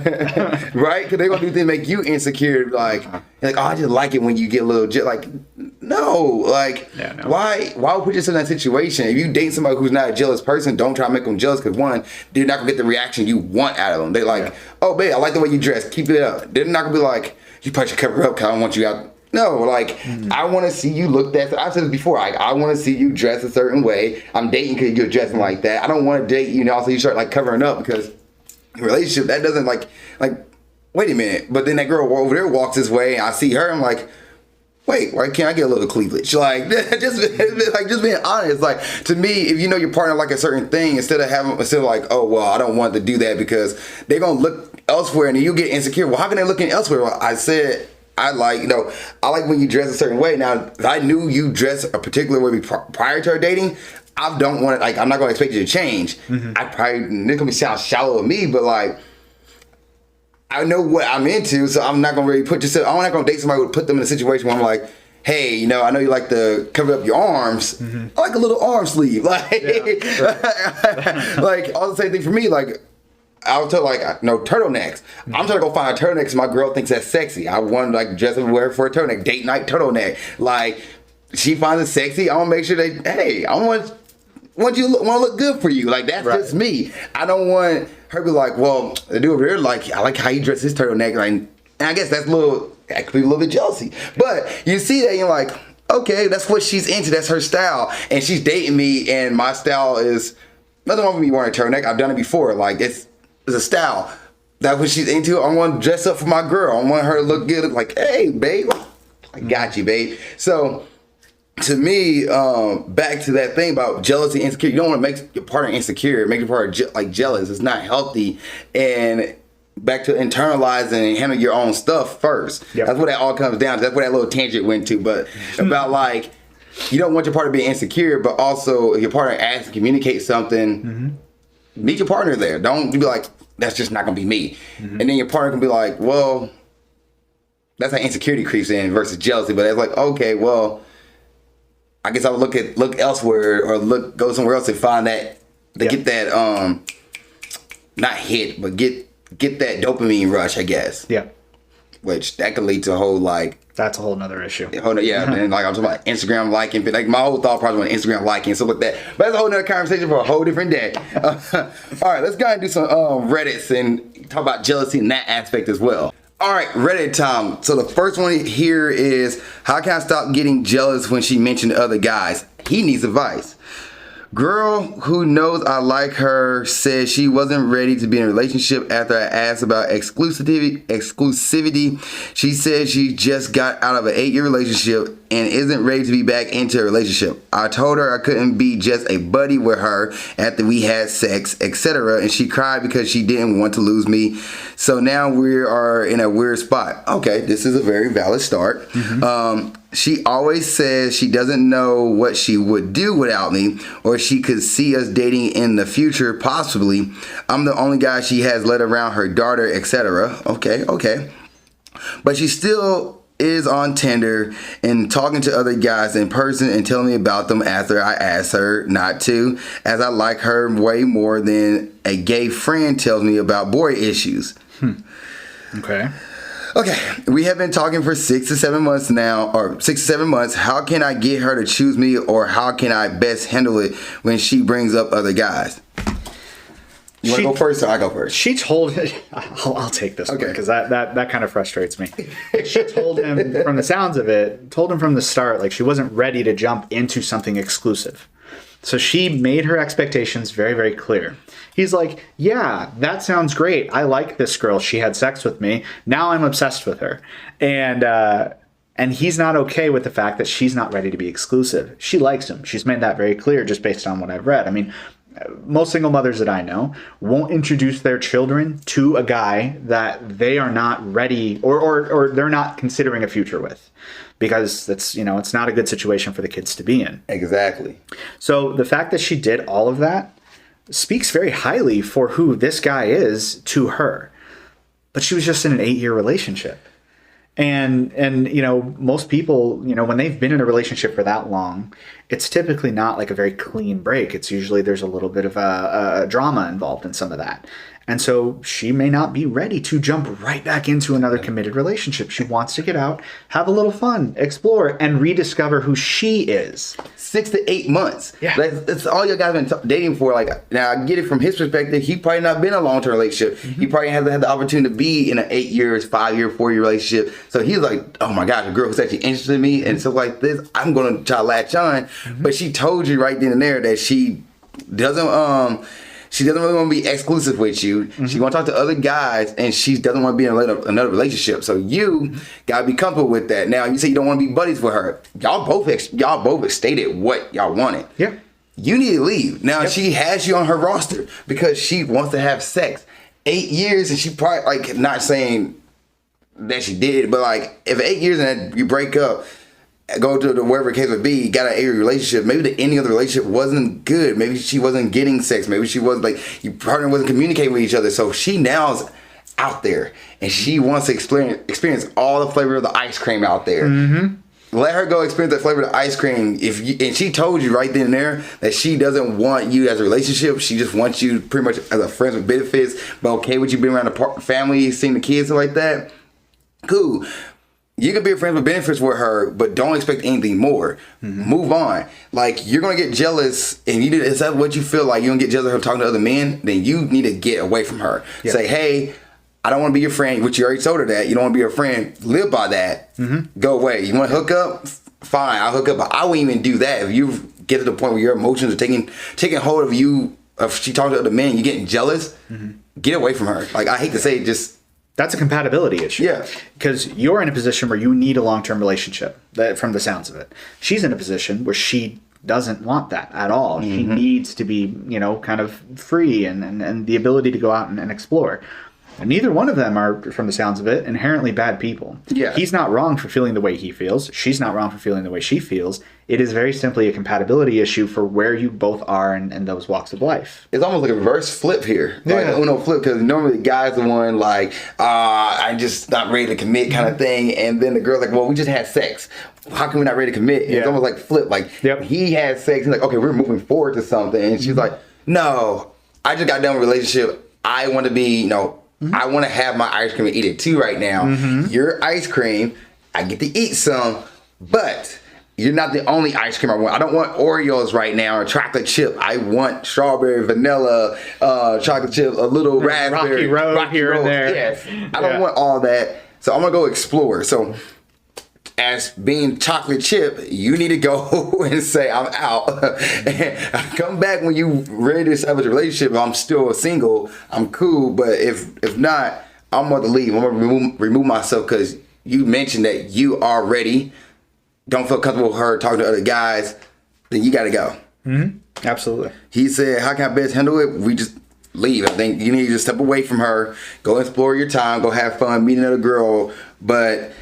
Right? Because they're gonna do things make you insecure. Like, oh, I just like it when you get a little like. No, like, why would put yourself in that situation? If you date somebody who's not a jealous person, don't try to make them jealous. Because one, they're not gonna get the reaction you want out of them. They're like, oh, babe, I like the way you dress. Keep it up. They're not gonna be like, you probably should cover up because I don't want you out. No, like, I want to see you look that. I've said this before. Like, I want to see you dress a certain way. I'm dating because you're dressing like that. I don't want to date you and also you start like covering up because relationship that doesn't like. Wait a minute. But then that girl over there walks this way and I see her. I'm like, wait, why can't I get a little cleavage? Like, just being honest. Like, to me, if you know your partner like a certain thing, instead of like, oh well, I don't want to do that because they're gonna look elsewhere and then you get insecure. Well, how can they look in elsewhere? Well, I said. I like when you dress a certain way. Now, if I knew you dress a particular way prior to our dating, I don't want to, like, I'm not going to expect you to change. I probably, this going to sound shallow of me, but like, I know what I'm into, so I'm not going to really I'm not going to date somebody who would put them in a situation where I'm like, hey, I know you like to cover up your arms. I like a little arm sleeve. Like, like, all the same thing for me, like, I'll tell turtlenecks. I'm trying to go find a turtleneck because my girl thinks that's sexy. I want to like dress and wear for a turtleneck, date night turtleneck. Like she finds it sexy. I want to make sure I want to look good for you. Like that's just me. I don't want her to be like, well, the dude over there, like I like how you dress his turtleneck. Like, and I guess that could be a little bit jealousy. But you see that and you're like, okay, that's what she's into. That's her style, and she's dating me, and my style is nothing wrong with me wearing a turtleneck. I've done it before. Like it's a style. That's what she's into. I want to dress up for my girl. I want her to look good. Like, hey, babe. I got you, babe. So, to me, back to that thing about jealousy and insecurity. You don't want to make your partner insecure. Make your partner jealous. It's not healthy. And back to internalizing and handling your own stuff first. Yep. That's what that all comes down to. That's where that little tangent went to. But about like, you don't want your partner to be insecure, but also if your partner asks to communicate something, meet your partner there. Don't be like, that's just not gonna be me. And then your partner can be like, well, that's how insecurity creeps in versus jealousy. But it's like, okay, well, I guess I'll look elsewhere or go somewhere else and find that get that not hit, but get that dopamine rush, I guess. Yeah. Which that could lead to a whole like. That's a whole nother issue. Yeah, and like I'm talking about Instagram liking, but like my whole thought process on Instagram liking and stuff like that. But that's a whole nother conversation for a whole different day. All right, let's go ahead and do some Reddits and talk about jealousy in that aspect as well. All right, Reddit time. So the first one here is, how can I stop getting jealous when she mentioned other guys? He needs advice. Girl who knows I like her says she wasn't ready to be in a relationship after I asked about exclusivity. She said she just got out of an 8-year relationship and isn't ready to be back into a relationship. I told her I couldn't be just a buddy with her after we had sex, etc. And she cried because she didn't want to lose me. So now we are in a weird spot. Okay, this is a very valid start. She always says she doesn't know what she would do without me, or she could see us dating in the future, possibly. I'm the only guy she has let around her daughter, etc. Okay. But she still is on Tinder and talking to other guys in person and telling me about them after I asked her not to, as I like her way more than a gay friend tells me about boy issues. Okay, we have been talking for 6 to 7 months now, or 6 to 7 months. How can I get her to choose me, or how can I best handle it when she brings up other guys? You want to go first, or I go first? She told him, I'll take this one, because that kind of frustrates me. She told him, from the sounds of it, from the start, like she wasn't ready to jump into something exclusive. So she made her expectations very, very clear. He's like, yeah, that sounds great. I like this girl. She had sex with me. Now I'm obsessed with her. And he's not okay with the fact that she's not ready to be exclusive. She likes him. She's made that very clear just based on what I've read. I mean, most single mothers that I know won't introduce their children to a guy that they are not ready or they're not considering a future with, because it's not a good situation for the kids to be in. Exactly. So the fact that she did all of that speaks very highly for who this guy is to her. But she was just in an 8-year relationship. And most people, when they've been in a relationship for that long, it's typically not like a very clean break. It's usually there's a little bit of a drama involved in some of that. And so she may not be ready to jump right back into another committed relationship. She wants to get out, have a little fun, explore, and rediscover who she is. 6 to 8 months. Yeah. That's all you guys been dating for. Like, now I get it from his perspective. He probably not been in a long-term relationship. Mm-hmm. He probably hasn't had the opportunity to be in an 8 years, 5-year, 4-year relationship. So he's like, oh my gosh, a girl who's actually interested in me and stuff like this, I'm going to try to latch on. Mm-hmm. But she told you right then and there that she doesn't really want to be exclusive with you. Mm-hmm. She want to talk to other guys, and she doesn't want to be in another relationship. So you gotta be comfortable with that. Now you say you don't want to be buddies with her. Y'all both stated what y'all wanted. Yeah. You need to leave. Now she has you on her roster because she wants to have sex. 8 years, and she probably not saying that she did, but if 8 years and then you break up, go to wherever the case would be, got an 8-year relationship, maybe the ending of the relationship wasn't good. Maybe she wasn't getting sex. Maybe she was your partner wasn't communicating with each other. So she now is out there and she wants to experience all the flavor of the ice cream out there. Mm-hmm. Let her go experience the flavor of the ice cream. And she told you right then and there that she doesn't want you as a relationship. She just wants you pretty much as a friend with benefits, but okay with you being around the family, seeing the kids and like that. Cool. You can be a friend with benefits with her, but don't expect anything more. Mm-hmm. Move on. You're going to get jealous, and is that what you feel like? You're going to get jealous of her talking to other men? Then you need to get away from her. Yep. Say, hey, I don't want to be your friend, which you already told her that. You don't want to be her friend. Live by that. Mm-hmm. Go away. You want to hook up? Fine, I'll hook up. But I wouldn't even do that. If you get to the point where your emotions are taking hold of you, if she talks to other men, you're getting jealous, get away from her. I hate to say it, just... That's a compatibility issue. Yeah. Because you're in a position where you need a long-term relationship, from the sounds of it. She's in a position where she doesn't want that at all. Mm-hmm. She needs to be, kind of free and the ability to go out and explore. And neither one of them are, from the sounds of it, inherently bad people. Yeah. He's not wrong for feeling the way he feels. She's not wrong for feeling the way she feels. It is very simply a compatibility issue for where you both are in those walks of life. It's almost like a reverse flip here. An Uno flip, because normally the guy's the one I'm just not ready to commit kind of thing. And then the girl's like, well, we just had sex. How come we're not ready to commit? Yeah. It's almost like flip. He had sex. He's like, okay, we're moving forward to something. And she's like, no, I just got done with a relationship. I want to be, I want to have my ice cream and eat it too right now. Mm-hmm. Your ice cream, I get to eat some, but you're not the only ice cream I want. I don't want Oreos right now or chocolate chip. I want strawberry, vanilla, chocolate chip, a little raspberry. Rocky Road and there. Yes. I don't want all that. So I'm going to go explore. So as being chocolate chip, you need to go and say, I'm out. And come back when you ready to establish a relationship. I'm still single. I'm cool. But if not, I'm going to leave. I'm going to remove myself because you mentioned that you are ready. Don't feel comfortable with her talking to other guys. Then you got to go. Mm-hmm. Absolutely. He said, how can I best handle it? We just leave. I think you need to step away from her. Go explore your time. Go have fun. Meet another girl. But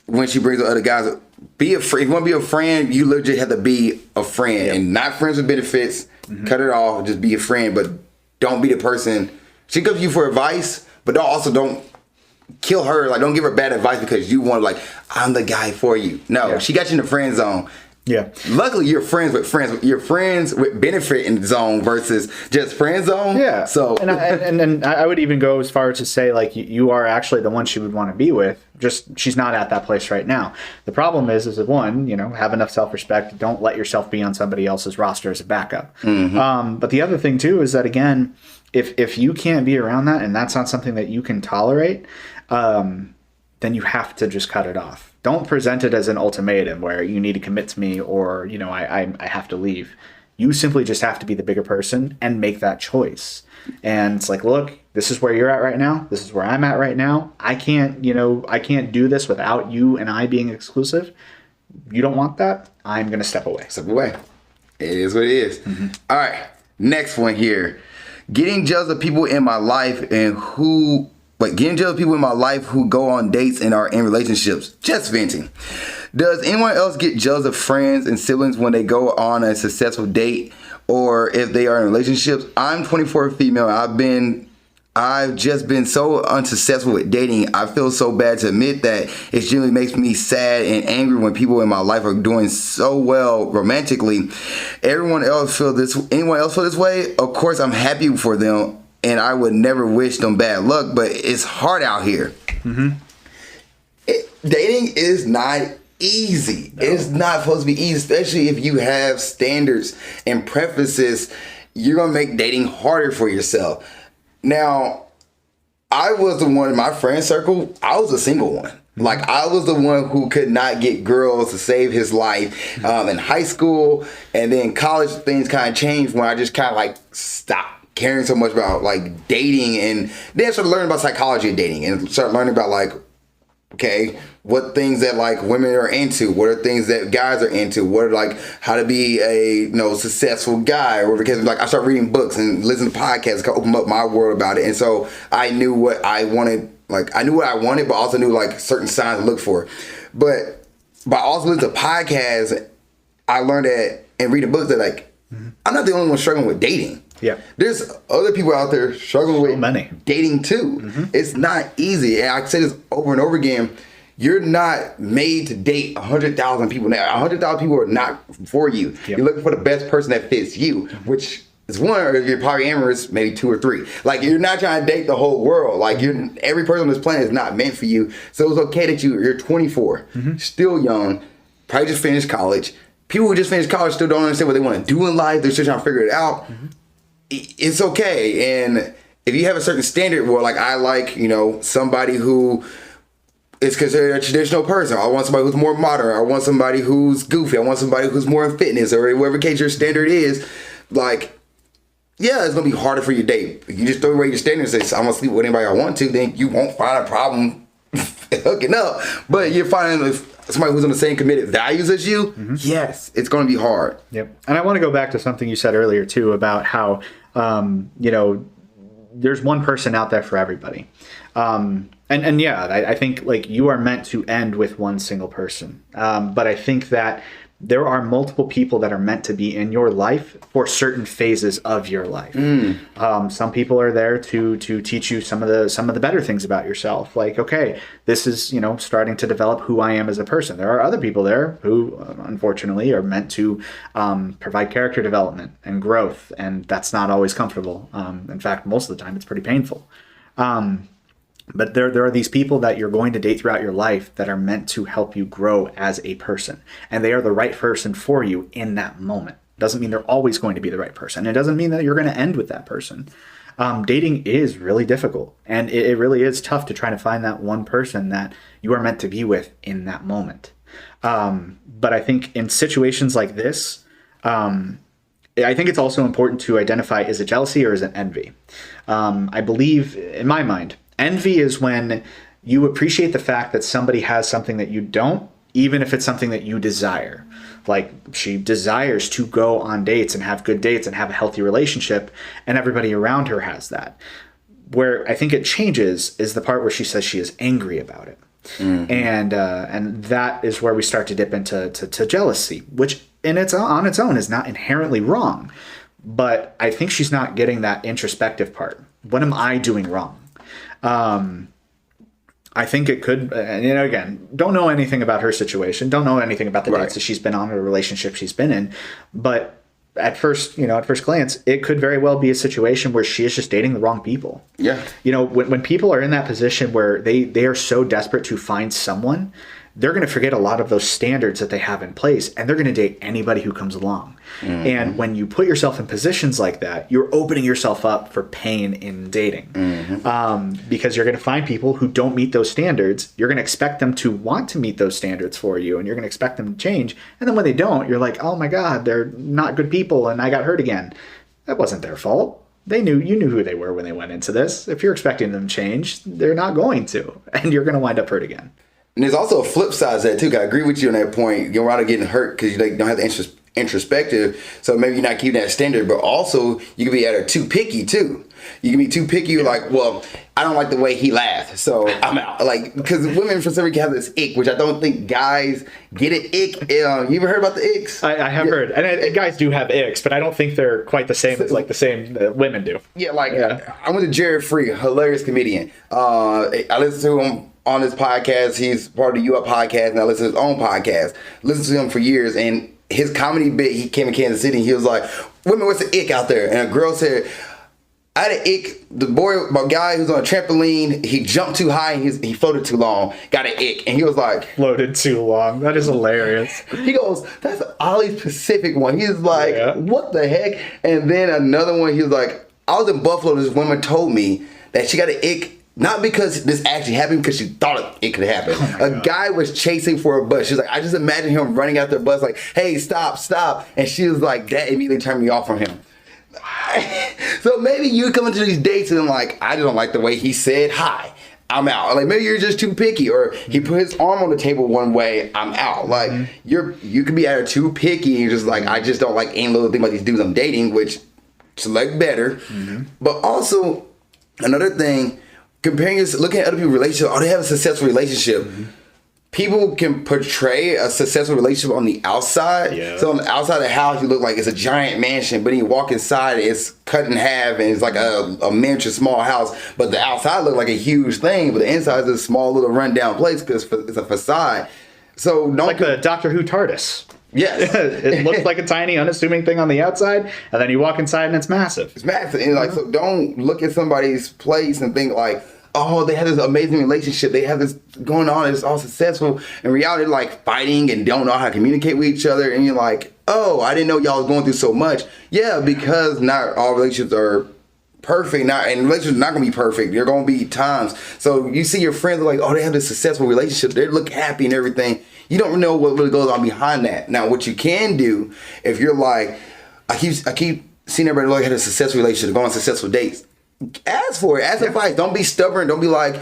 when she brings the other guys, be a friend. If you want to be a friend, you legit have to be a friend. Yep. And not friends with benefits. Mm-hmm. Cut it off. Just be a friend. But don't be the person. She comes to you for advice, but don't kill her. Don't give her bad advice because you want I'm the guy for you. No, She got you in the friend zone. Yeah. Luckily, you're friends with friends. You're friends with benefit in the zone versus just friend zone. Yeah. So and I would even go as far as to say you are actually the one she would want to be with. Just she's not at that place right now. The problem is one, have enough self-respect. Don't let yourself be on somebody else's roster as a backup. Mm-hmm. But the other thing too is that again, if you can't be around that and that's not something that you can tolerate, then you have to just cut it off. Don't present it as an ultimatum where you need to commit to me or, I have to leave. You simply just have to be the bigger person and make that choice. And it's like, look, this is where you're at right now. This is where I'm at right now. I can't do this without you and I being exclusive. You don't want that? I'm going to step away. Step away. It is what it is. All right. Next one here. Getting jealous of people in my life who go on dates and are in relationships. Just venting. Does anyone else get jealous of friends and siblings when they go on a successful date or if they are in relationships? I'm 24 female. I've just been so unsuccessful with dating. I feel so bad to admit that it generally makes me sad and angry when people in my life are doing so well romantically. Anyone else feel this way? Of course, I'm happy for them and I would never wish them bad luck, but it's hard out here. Dating is not easy. No. It's not supposed to be easy, especially if you have standards and preferences. You're going to make dating harder for yourself. Now, I was the one in my friend circle, I was a single one. Like, I was the one who could not get girls to save his life in high school. And then college, things kind of changed when I just kind of like stopped caring so much about like dating. And then I started learning about psychology of dating and started learning about like, okay, what things that like women are into, what are things that guys are into, what are like how to be a successful guy, or because like I started reading books and listening to podcasts to open up my world about it. And so I knew what I wanted, but also knew like certain signs to look for. But by also listening to podcasts, I learned that and reading books that like I'm not the only one struggling with dating. Yeah, there's other people out there struggling with dating too. It's not easy, and I say this over and over again. You're not made to date 100,000 people now. 100,000 people are not for you. Yep. You're looking for the best person that fits you, which is one, or if you're polyamorous, maybe 2 or 3. Like, you're not trying to date the whole world. Like, every person on this planet is not meant for you. So it's okay that you're 24, still young, probably just finished college. People who just finished college still don't understand what they want to do in life. They're still trying to figure it out. It's okay. And if you have a certain standard, well, like I like, somebody who is considered a traditional person. I want somebody who's more modern. I want somebody who's goofy. I want somebody who's more in fitness, or whatever case your standard is. Like, yeah, it's going to be harder for your date. If you just throw away your standard and say, I'm going to sleep with anybody I want to, then you won't find a problem hooking up. But you're finding somebody who's on the same committed values as you, yes, it's going to be hard. Yep. And I want to go back to something you said earlier, too, about how, there's one person out there for everybody. And yeah, I think like you are meant to end with one single person. But I think that there are multiple people that are meant to be in your life for certain phases of your life. Some people are there to teach you some of the better things about yourself. Like, okay, this is, starting to develop who I am as a person. There are other people there who, unfortunately, are meant to provide character development and growth. And that's not always comfortable. In fact, most of the time, it's pretty painful. But there are these people that you're going to date throughout your life that are meant to help you grow as a person. And they are the right person for you in that moment. Doesn't mean they're always going to be the right person. It doesn't mean that you're going to end with that person. Dating is really difficult. And it really is tough to try to find that one person that you are meant to be with in that moment. But I think in situations like this, I think it's also important to identify, is it jealousy or is it envy? I believe, in my mind, envy is when you appreciate the fact that somebody has something that you don't, even if it's something that you desire. Like, she desires to go on dates and have good dates and have a healthy relationship, and everybody around her has that. Where I think it changes is the part where she says she is angry about it. And that is where we start to dip into jealousy, which on its own is not inherently wrong. But I think she's not getting that introspective part. What am I doing wrong? I think it could, again, don't know anything about her situation, don't know anything about the dates that she's been on or the relationship she's been in, but at first glance, it could very well be a situation where she is just dating the wrong people. Yeah. When people are in that position where they are so desperate to find someone, they're going to forget a lot of those standards that they have in place, and they're going to date anybody who comes along. And when you put yourself in positions like that, you're opening yourself up for pain in dating. Because you're going to find people who don't meet those standards. You're going to expect them to want to meet those standards for you, and you're going to expect them to change. And then when they don't, you're like, oh my God, they're not good people, and I got hurt again. That wasn't their fault. You knew who they were when they went into this. If you're expecting them to change, they're not going to, and you're going to wind up hurt again. And there's also a flip side to that too. 'Cause I agree with you on that point. You're out of getting hurt because you don't have the introspective. So maybe you're not keeping that standard, but also you can be at her too picky too. You can be too picky. You're like, well, I don't like the way he laughed, so I'm out. Like, because women for some reason have this ick, which I don't think guys get an ick. You ever heard about the icks? I have heard, and guys do have icks, but I don't think they're quite the same as like the same women do. Yeah, I went to Jared Free, hilarious comedian. I listened to him on his podcast. He's part of the U Up podcast, and I listen to his own podcast. Listened to him for years, and his comedy bit, he came to Kansas City, and he was like, women, what's the ick out there? And a girl said, I had an ick. My guy who's on a trampoline, he jumped too high and he floated too long. Got an ick. And he was like, floated too long. That is hilarious. He goes, that's an Ollie specific one. He's like, what the heck? And then another one, he was like, I was in Buffalo. This woman told me that she got an ick. Not because this actually happened, because she thought it could happen. A guy was chasing for a bus. She's like, I just imagine him running after a bus like, hey, stop. And she was like, that immediately turned me off from him. So maybe you come into these dates and like, I just don't like the way he said hi. I'm out. Like maybe you're just too picky, or he put his arm on the table one way. I'm out. Like you could be either too picky and just like, I just don't like any little thing about these dudes I'm dating, which select better. But also another thing, looking at other people's relationships. Oh, they have a successful relationship. People can portray a successful relationship on the outside. So on the outside of the house, you look like it's a giant mansion, but then you walk inside, it's cut in half, and it's like a miniature small house. But the outside looks like a huge thing, but the inside is a small little rundown place because it's a facade. So don't like the Doctor Who TARDIS. Yes. It looks like a tiny, unassuming thing on the outside, and then you walk inside and it's massive. It's massive. And like, so don't look at somebody's place and think like, oh, they have this amazing relationship. They have this going on. It's all successful. In reality, they're like fighting and don't know how to communicate with each other. And you're like, oh, I didn't know y'all was going through so much. Yeah, because not all relationships are perfect. And relationships are not going to be perfect. There are going to be times. So you see your friends are like, oh, they have this successful relationship. They look happy and everything. You don't know what really goes on behind that. Now, what you can do, if you're like, I keep seeing everybody like had a successful relationship, go on successful dates. Ask for it. Ask advice. Don't be stubborn. Don't be like,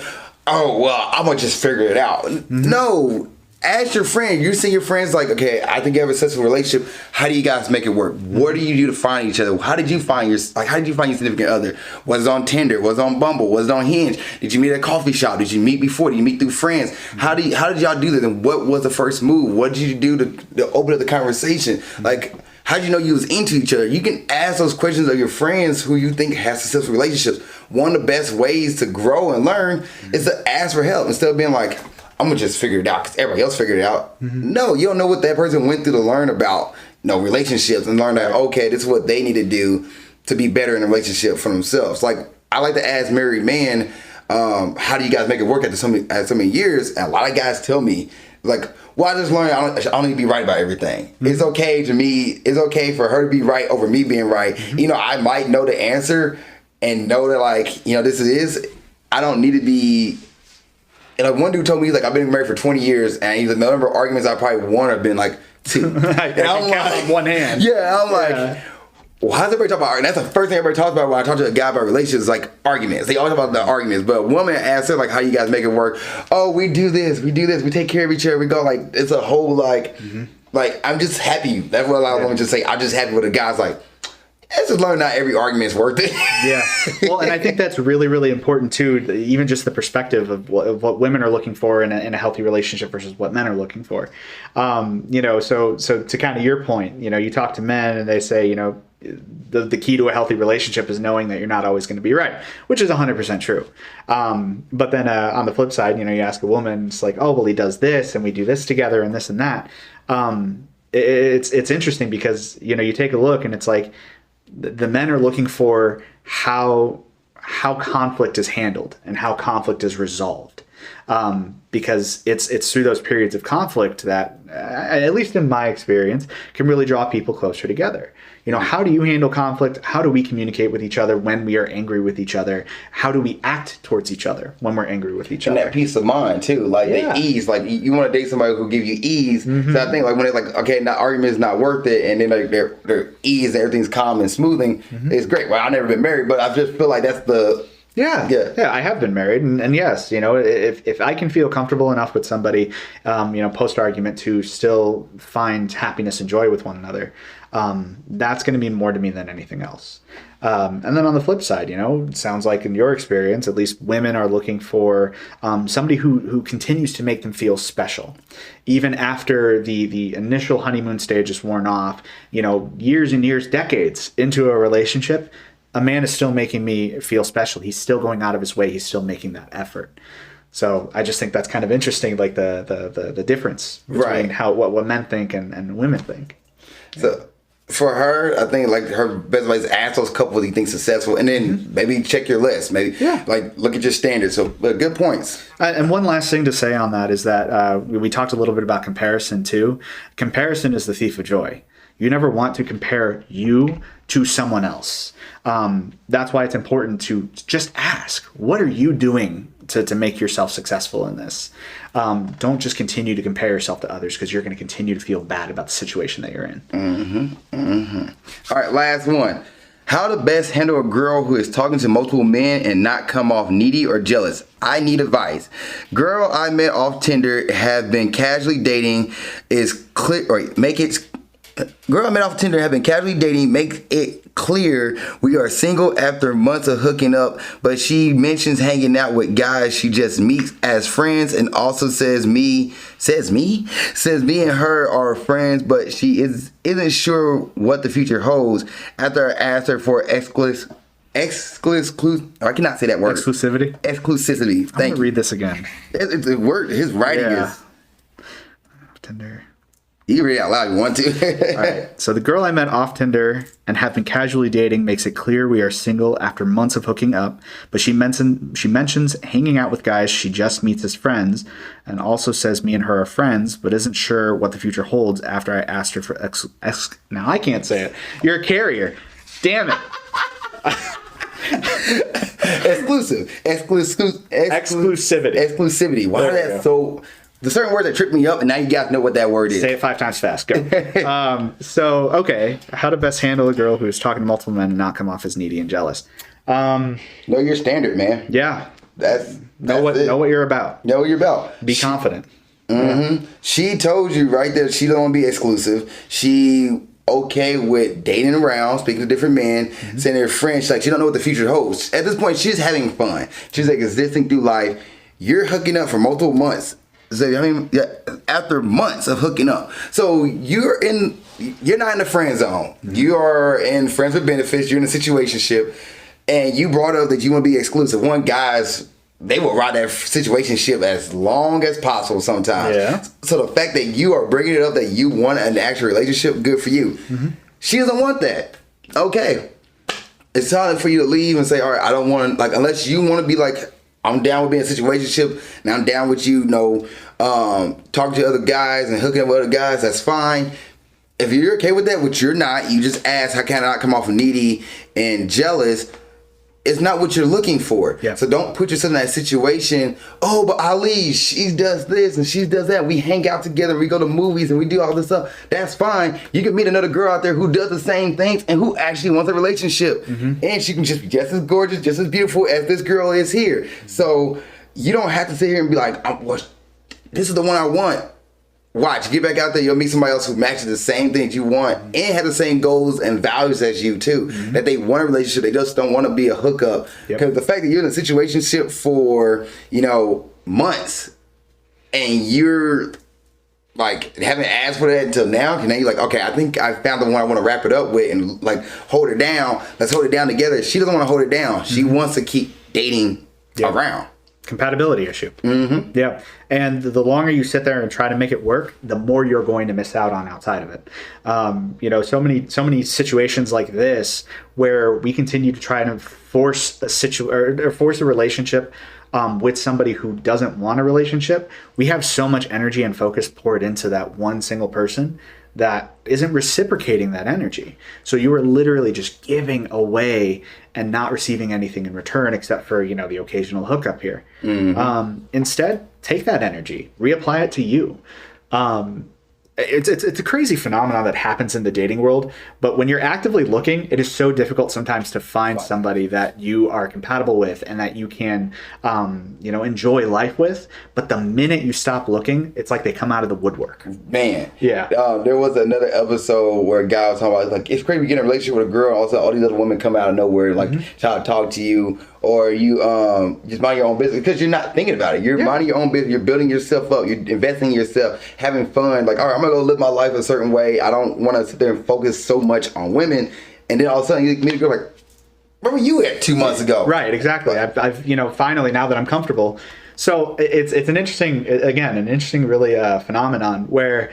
oh, well, I'm going to just figure it out. No. Ask your friend. You see your friends like, okay, I think you have a successful relationship. How do you guys make it work? What do you do to find each other? How did you find your significant other? Was it on Tinder? Was it on Bumble? Was it on Hinge? Did you meet at a coffee shop? Did you meet before? Did you meet through friends? How did y'all do this? And what was the first move? What did you do to open up the conversation? Like, how did you know you was into each other? You can ask those questions of your friends who you think have successful relationships. One of the best ways to grow and learn is to ask for help instead of being like, I'm gonna just figure it out because everybody else figured it out. No, you don't know what that person went through to learn about relationships and learn that, okay, this is what they need to do to be better in a relationship for themselves. Like, I like to ask married men, how do you guys make it work after so many years? And a lot of guys tell me, like, well, I just learned I don't need to be right about everything. It's okay it's okay for her to be right over me being right. I might know the answer and know that, like, this is, I don't need to be. And like one dude told me, like, I've been married for 20 years, and he's like, the number of arguments I probably won have been like 2. And I'm like, on one hand. Yeah, I'm like, well, how's everybody talk about? And that's the first thing everybody talks about when I talk to a guy about relationships, is like arguments. They always talk about the arguments. But a woman asks her, like, how you guys make it work? Oh, we do this, we take care of each other. We go, like, it's a whole, like, like, I'm just happy. That's what a lot of women just say. I'm just happy with a guy's like, let's just learn not every argument's worth it. Yeah. Well, and I think that's really, really important too, even just the perspective of what women are looking for in a healthy relationship versus what men are looking for. So to kind of your point, you talk to men and they say, the key to a healthy relationship is knowing that you're not always going to be right, which is 100% true. But then on the flip side, you ask a woman, it's like, oh, well, he does this and we do this together and this and that. It's interesting because, you take a look and it's like, the men are looking for how conflict is handled and how conflict is resolved. because it's through those periods of conflict that, at least in my experience, can really draw people closer together. You know, how do you handle conflict? How do we communicate with each other when we are angry with each other? How do we act towards each other when we're angry with each other? And that peace of mind too, like the ease. Like you want to date somebody who give you ease. So I think like when it's like, okay, that argument is not worth it, and then like their ease and everything's calm and smoothing, it's great. Well, I've never been married, but I just feel like that's the Yeah, I have been married, and yes, you know, if I can feel comfortable enough with somebody, you know, post argument to still find happiness and joy with one another, that's going to mean more to me than anything else. And then on the flip side, you know, it sounds like in your experience, at least women are looking for somebody who continues to make them feel special, even after the initial honeymoon stage is worn off. You know, years and years, decades into a relationship, a man is still making me feel special. He's still going out of his way. He's still making that effort. So I just think that's kind of interesting, like the difference between what men think and women think. So for her, I think like her best advice is ask those couples you think successful, and then maybe check your list. Maybe like look at your standards. So good points. And one last thing to say on that is that we talked a little bit about comparison too. Comparison is the thief of joy. You never want to compare you to someone else. That's why it's important to just ask, what are you doing to make yourself successful in this? Don't just continue to compare yourself to others, because you're going to continue to feel bad about the situation that you're in. All right, last one. How to best handle a girl who is talking to multiple men and not come off needy or jealous. I need advice. Girl I met off Tinder, have been casually dating, Girl I met off Tinder, have been casually dating, make it clear we are single after months of hooking up, but she mentions hanging out with guys she just meets as friends, and also says me and her are friends, but she isn't sure what the future holds. After I asked her for I cannot say that word. Exclusivity. Thank you. Read this again. It's a word. His writing is Tinder. You read it out loud. You want to? All right. So the girl I met off Tinder and have been casually dating makes it clear we are single after months of hooking up, but she mentions hanging out with guys she just meets as friends, and also says me and her are friends, but isn't sure what the future holds after I asked her for now I can't say it. You're a carrier. Damn it. Exclusivity. Why is that so? The certain word that tripped me up, and now you guys know what that word is. Say it 5 times fast. Go. Okay. How to best handle a girl who's talking to multiple men and not come off as needy and jealous. Know your standard, man. Yeah. Know what you're about. Know what you're about. Be confident. Mm-hmm. Yeah. She told you right there she don't want to be exclusive. She okay with dating around, speaking to different men, saying they're friends. Like she don't know what the future holds. At this point, she's having fun. She's like existing through life. You're hooking up for multiple months. So after months of hooking up, so you're not in the friend zone. You are in friends with benefits. You're in a situationship, and you brought up that you want to be exclusive. Guys, they will ride that situationship as long as possible sometimes. Yeah. So the fact that you are bringing it up that you want an actual relationship, good for you. She doesn't want that. Okay, it's time for you to leave and say, all right, I don't want to, unless you want to be like, I'm down with being in a situationship, and I'm down with you, talking to other guys and hooking up with other guys, that's fine. If you're okay with that, which you're not, you just ask, how can I not come off needy and jealous? It's not what you're looking for. Yeah. So don't put yourself in that situation. Oh, but Ali, she does this and she does that. We hang out together, we go to movies and we do all this stuff. That's fine. You can meet another girl out there who does the same things and who actually wants a relationship. And she can just be just as gorgeous, just as beautiful as this girl is here. So you don't have to sit here and be like, this is the one I want. Watch, get back out there, you'll meet somebody else who matches the same things you want and have the same goals and values as you too. That they want a relationship, they just don't want to be a hookup. Because the fact that you're in a situationship for, months and you're haven't asked for that until now, and then you're like, okay, I think I found the one I want to wrap it up with and hold it down. Let's hold it down together. She doesn't want to hold it down. She wants to keep dating around. compatibility issue. Yeah. And the longer you sit there and try to make it work, the more you're going to miss out on outside of it. So many situations like this where we continue to try to force force a relationship with somebody who doesn't want a relationship. We have so much energy and focus poured into that one single person that isn't reciprocating that energy. So you are literally just giving away and not receiving anything in return except for, the occasional hookup here. Instead, take that energy, reapply it to you. It's a crazy phenomenon that happens in the dating world, but when you're actively looking, it is so difficult sometimes to find somebody that you are compatible with and that you can, enjoy life with. But the minute you stop looking, it's like they come out of the woodwork. Man. Yeah. There was another episode where a guy was talking about, like, it's crazy you get in a relationship with a girl, also all these other women come out of nowhere, like, try to talk to you, or you just mind your own business because you're not thinking about it. You're minding your own business. You're building yourself up. You're investing in yourself, having fun. Like, all right, I'm going to go live my life a certain way. I don't want to sit there and focus so much on women. And then all of a sudden you meet a girl like, where were you at 2 months ago? Right, exactly. I've finally, now that I'm comfortable. So it's an interesting really phenomenon where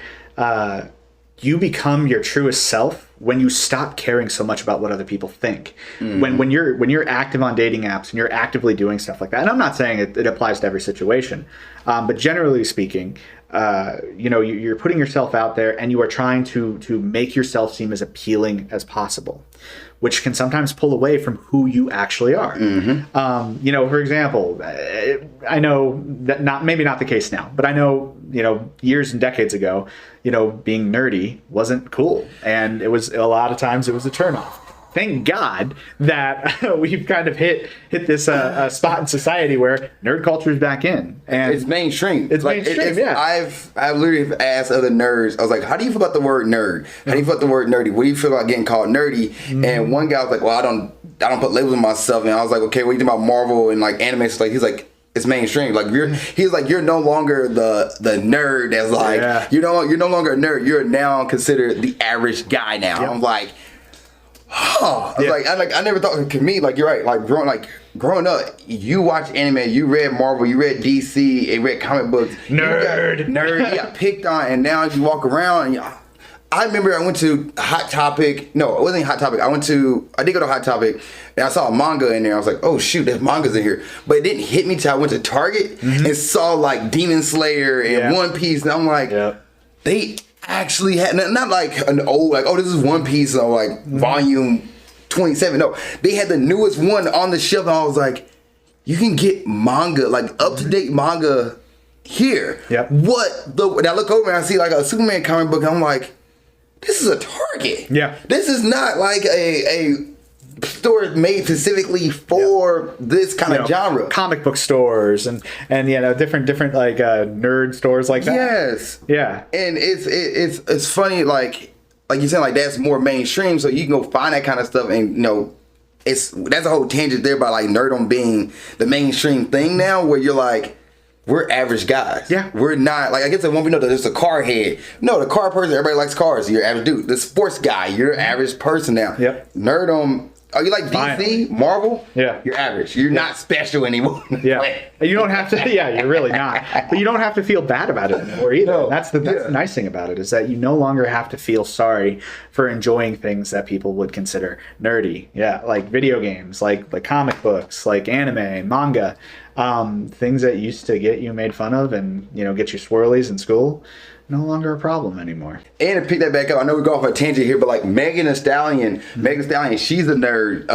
you become your truest self when you stop caring so much about what other people think. When you're active on dating apps and you're actively doing stuff like that, and I'm not saying it applies to every situation, but generally speaking, you're putting yourself out there and you are trying to make yourself seem as appealing as possible, which can sometimes pull away from who you actually are. For example, I know that maybe not the case now, but I know, years and decades ago, being nerdy wasn't cool. And it was, a lot of times it was a turnoff. Thank God that we've kind of hit this spot in society where nerd culture is back in, and it's mainstream. It's like, mainstream. Yeah, I've literally asked other nerds. I was like, "How do you feel about the word nerd? How do you feel about the word nerdy? What do you feel about getting called nerdy?" And one guy was like, "Well, I don't put labels on myself." And I was like, "Okay, what do you think about Marvel and like anime?" Like, he's like, it's mainstream. Like you're no longer the nerd that's like you're no longer a nerd. You're now considered the average guy now. Yep. I'm like. I never thought to me, like, you're right, like growing up, you watch anime, you read Marvel, you read DC, and read comic books. Nerd. You got picked on, and now you walk around and I remember I went to Hot Topic. No, it wasn't Hot Topic. I did go to Hot Topic, and I saw a manga in there. I was like, oh shoot, there's mangas in here. But it didn't hit me till I went to Target and saw like Demon Slayer and One Piece, and I'm like, they actually had not like an old like, oh, this is One Piece, or like volume 27. No, they had the newest one on the shelf, and I was like, you can get manga, like up to date manga here. Now I look over and I see like a Superman comic book, and I'm like, this is a Target. This is not like a store made specifically for this kind of genre. Comic book stores and different like nerd stores like that. Yes. Yeah. And it's funny, like you said, like that's more mainstream, so you can go find that kind of stuff, and that's a whole tangent there by like nerdom being the mainstream thing now, where you're like, we're average guys. We're not, like, I guess one we know that there's a car head. No, the car person, everybody likes cars. You're average dude. The sports guy, you're an average person now. Nerdom. Oh, you like DC, Marvel? You're average. You're not special anymore. You don't have to. You're really not. But you don't have to feel bad about it anymore either. No. That's the nice thing about it, is that you no longer have to feel sorry for enjoying things that people would consider nerdy. Like video games, like comic books, like anime, manga, things that used to get you made fun of and get you swirlies in school. No longer a problem anymore. And to pick that back up, I know we go off a tangent here, but like Megan Thee Stallion, she's a nerd.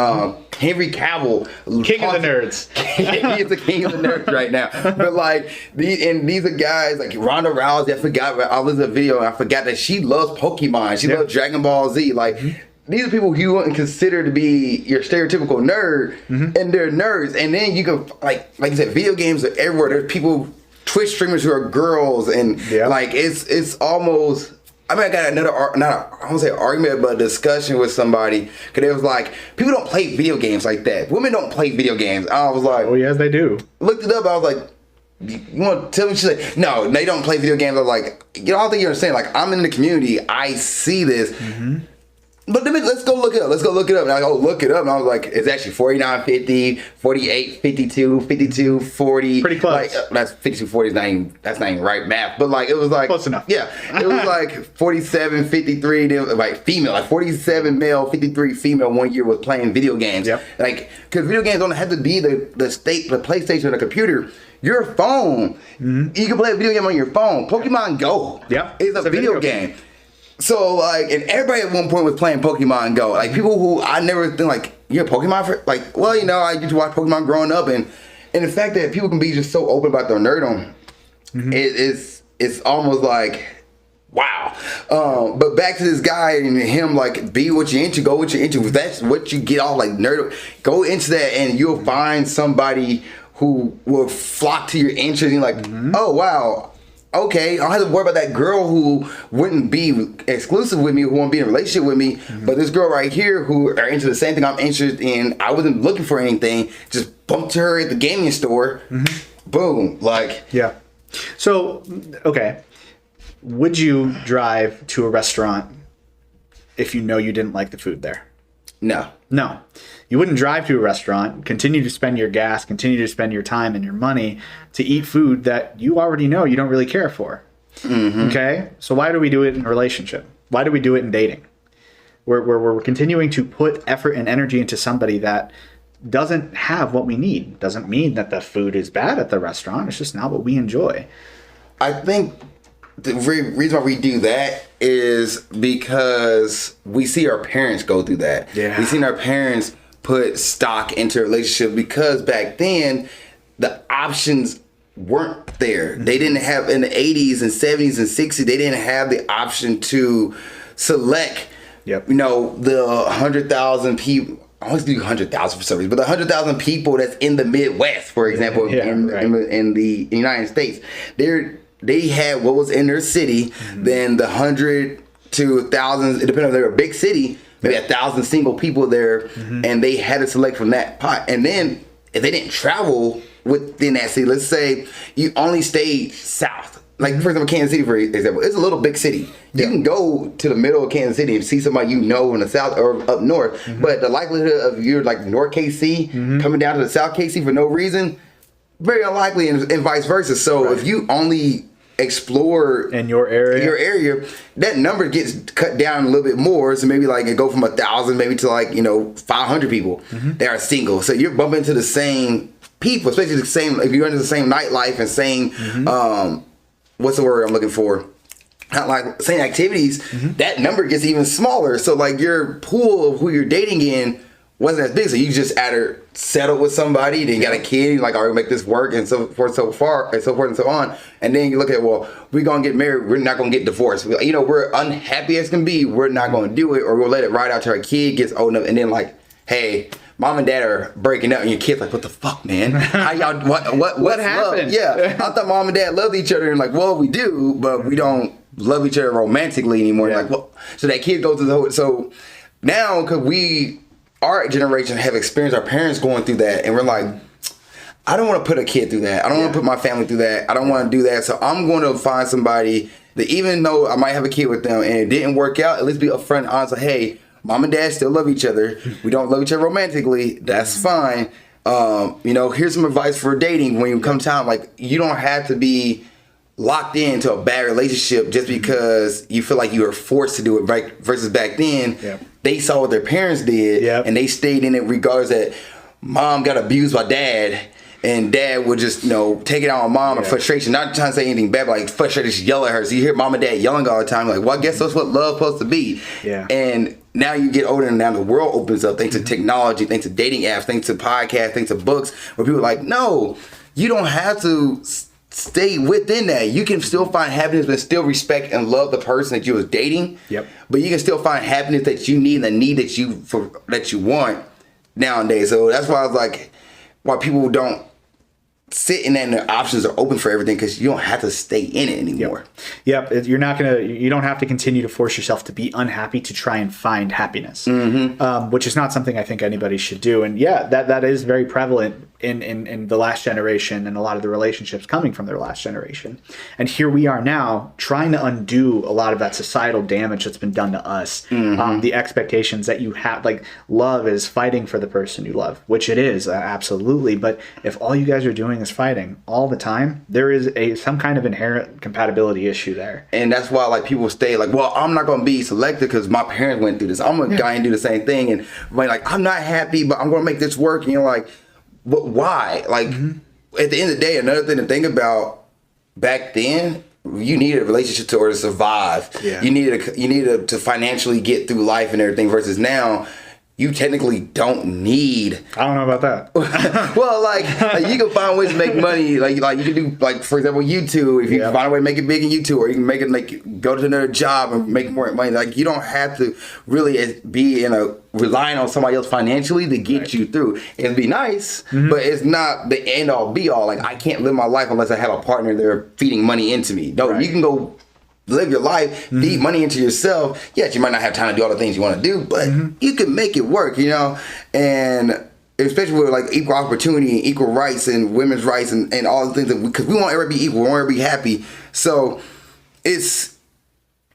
Henry Cavill, king of the nerds. He is the king of the nerds right now. But like these are guys like Ronda Rousey. I was in a video and I forgot that she loves Pokemon. She loves Dragon Ball Z. Like. These are people you wouldn't consider to be your stereotypical nerd, and they're nerds. And then you can like you said, video games are everywhere. There's people, Twitch streamers who are girls, and like it's almost. I mean, I got I won't say argument, but a discussion with somebody, because it was like, people don't play video games like that. Women don't play video games. I was like, oh yes, they do. Looked it up. I was like, you want to tell me? She's like, no, they don't play video games. I was like, I don't think you understand. Like, I'm in the community. I see this. But let's go look it up. Let's go look it up. And I go look it up, and I was like, it's actually 49.50, 48, 52, 52, 40. Pretty close. Like, that's 52.40 is not even, that's not even right math. But like, it was like close enough. Yeah, it was like 47.53. Like female, like 47 male, 53 female. 1 year was playing video games. Yep. Like, because video games don't have to be the PlayStation or the computer. Your phone, you can play a video game on your phone. Pokemon Go, is a video game. So like, and everybody at one point was playing Pokemon Go. Like people who I never think like, you're a Pokemon for, like, well, you know, I used to watch Pokemon growing up, and the fact that people can be just so open about their nerdom, it's almost like, wow. But back to this guy and him, like, be what you're into, go what you're into. If that's what you get all like nerd, go into that, and you'll find somebody who will flock to your interest and like, oh wow. Okay, I don't have to worry about that girl who wouldn't be exclusive with me, who won't be in a relationship with me. But this girl right here who are into the same thing I'm interested in, I wasn't looking for anything, just bumped to her at the gaming store. Boom. Like, yeah. So, okay. Would you drive to a restaurant if you know you didn't like the food there? No. No. You wouldn't drive to a restaurant, continue to spend your gas, continue to spend your time and your money to eat food that you already know you don't really care for. Okay? So why do we do it in a relationship? Why do we do it in dating? We're continuing to put effort and energy into somebody that doesn't have what we need. Doesn't mean that the food is bad at the restaurant. It's just not what we enjoy. I think the reason why we do that is because we see our parents go through that. Yeah. We seen our parents put stock into a relationship because back then the options weren't there. They didn't have, in the 80s and 70s and 60s, they didn't have the option to select, you know, the 100,000 people. I always do 100,000 for some reason, but the 100,000 people that's in the Midwest, for example, in the United States, they had what was in their city. Then the 100 to 1,000, it depended on if they were a big city, maybe 1,000 single people there, and they had to select from that pot. And then if they didn't travel within that city, let's say you only stayed south. Like, for example, Kansas City, for example, it's a little big city. You can go to the middle of Kansas City and see somebody you know in the south or up north, but the likelihood of you're like North KC coming down to the South KC for no reason, very unlikely, and vice versa. So if you only explore in your area, that number gets cut down a little bit more. So maybe like it go from 1,000 maybe to like, you know, 500 people that are single. So you're bumping into the same people, especially the same, if you're into the same nightlife and same what's the word I'm looking for? Not like same activities, that number gets even smaller. So like your pool of who you're dating in wasn't as big. So you just either settled with somebody, then you got a kid, you're like, all right, make this work, and so forth, so forth and so on. And then you look at, well, we're gonna get married, we're not gonna get divorced. You know, we're unhappy as can be, we're not gonna do it, or we'll let it ride out till our kid gets old enough, and then like, hey, mom and dad are breaking up, and your kid's like, what the fuck, man? How y'all, what happened? Love? Yeah, I thought mom and dad loved each other, and like, well, we do, but we don't love each other romantically anymore. Like, well, so that kid goes to the, so now, because our generation have experienced our parents going through that, and we're like, I don't want to put a kid through that. I don't want to put my family through that. I don't want to do that. So I'm going to find somebody that, even though I might have a kid with them and it didn't work out, at least be upfront and honest. Like, hey, mom and dad still love each other. We don't love each other romantically. That's fine. You know, here's some advice for dating when you come time. Like, you don't have to be locked into a bad relationship just because you feel like you were forced to do it, right? Versus back then, they saw what their parents did, and they stayed in it regardless that mom got abused by dad, and dad would just, you know, take it out on mom in frustration. Not trying to say anything bad, but like frustrated, just yell at her. So you hear mom and dad yelling all the time. Like, well, I guess that's what love's supposed to be. And now you get older, and now the world opens up thanks to technology, thanks to dating apps, thanks to podcasts, thanks to books, where people are like, no, you don't have to stay within that. You can still find happiness, but still respect and love the person that you was dating. But you can still find happiness that you need and the need that you want nowadays. So that's why I was like, why people don't sit in that, and the options are open for everything, because you don't have to stay in it anymore. You don't have to continue to force yourself to be unhappy to try and find happiness, which is not something I think anybody should do. And that is very prevalent in the last generation and a lot of the relationships coming from their last generation. And here we are now trying to undo a lot of that societal damage that's been done to us. The expectations that you have, like love is fighting for the person you love, which it is, absolutely. But if all you guys are doing is fighting all the time, there is some kind of inherent compatibility issue there. And that's why like people stay like, well, I'm not going to be selective because my parents went through this. I'm going to guy and do the same thing. And like, I'm not happy, but I'm going to make this work. And you're like, but why? Like, at the end of the day, another thing to think about, back then, you needed a relationship to survive. Yeah. You needed to financially get through life and everything, versus now, you technically don't need. I don't know about that. Well, like you can find ways to make money. Like you can do, like, for example, YouTube. If you can find a way to make it big in YouTube, or you can make it like go to another job and make more money. Like, you don't have to really be relying on somebody else financially to get you through. It'd be nice, but it's not the end all be all. Like, I can't live my life unless I have a partner there feeding money into me. No, you can go live your life, feed money into yourself. Yes, you might not have time to do all the things you want to do, but you can make it work, and especially with like equal opportunity and equal rights and women's rights and all the things that because we want everybody to be equal, we want everybody to be happy. So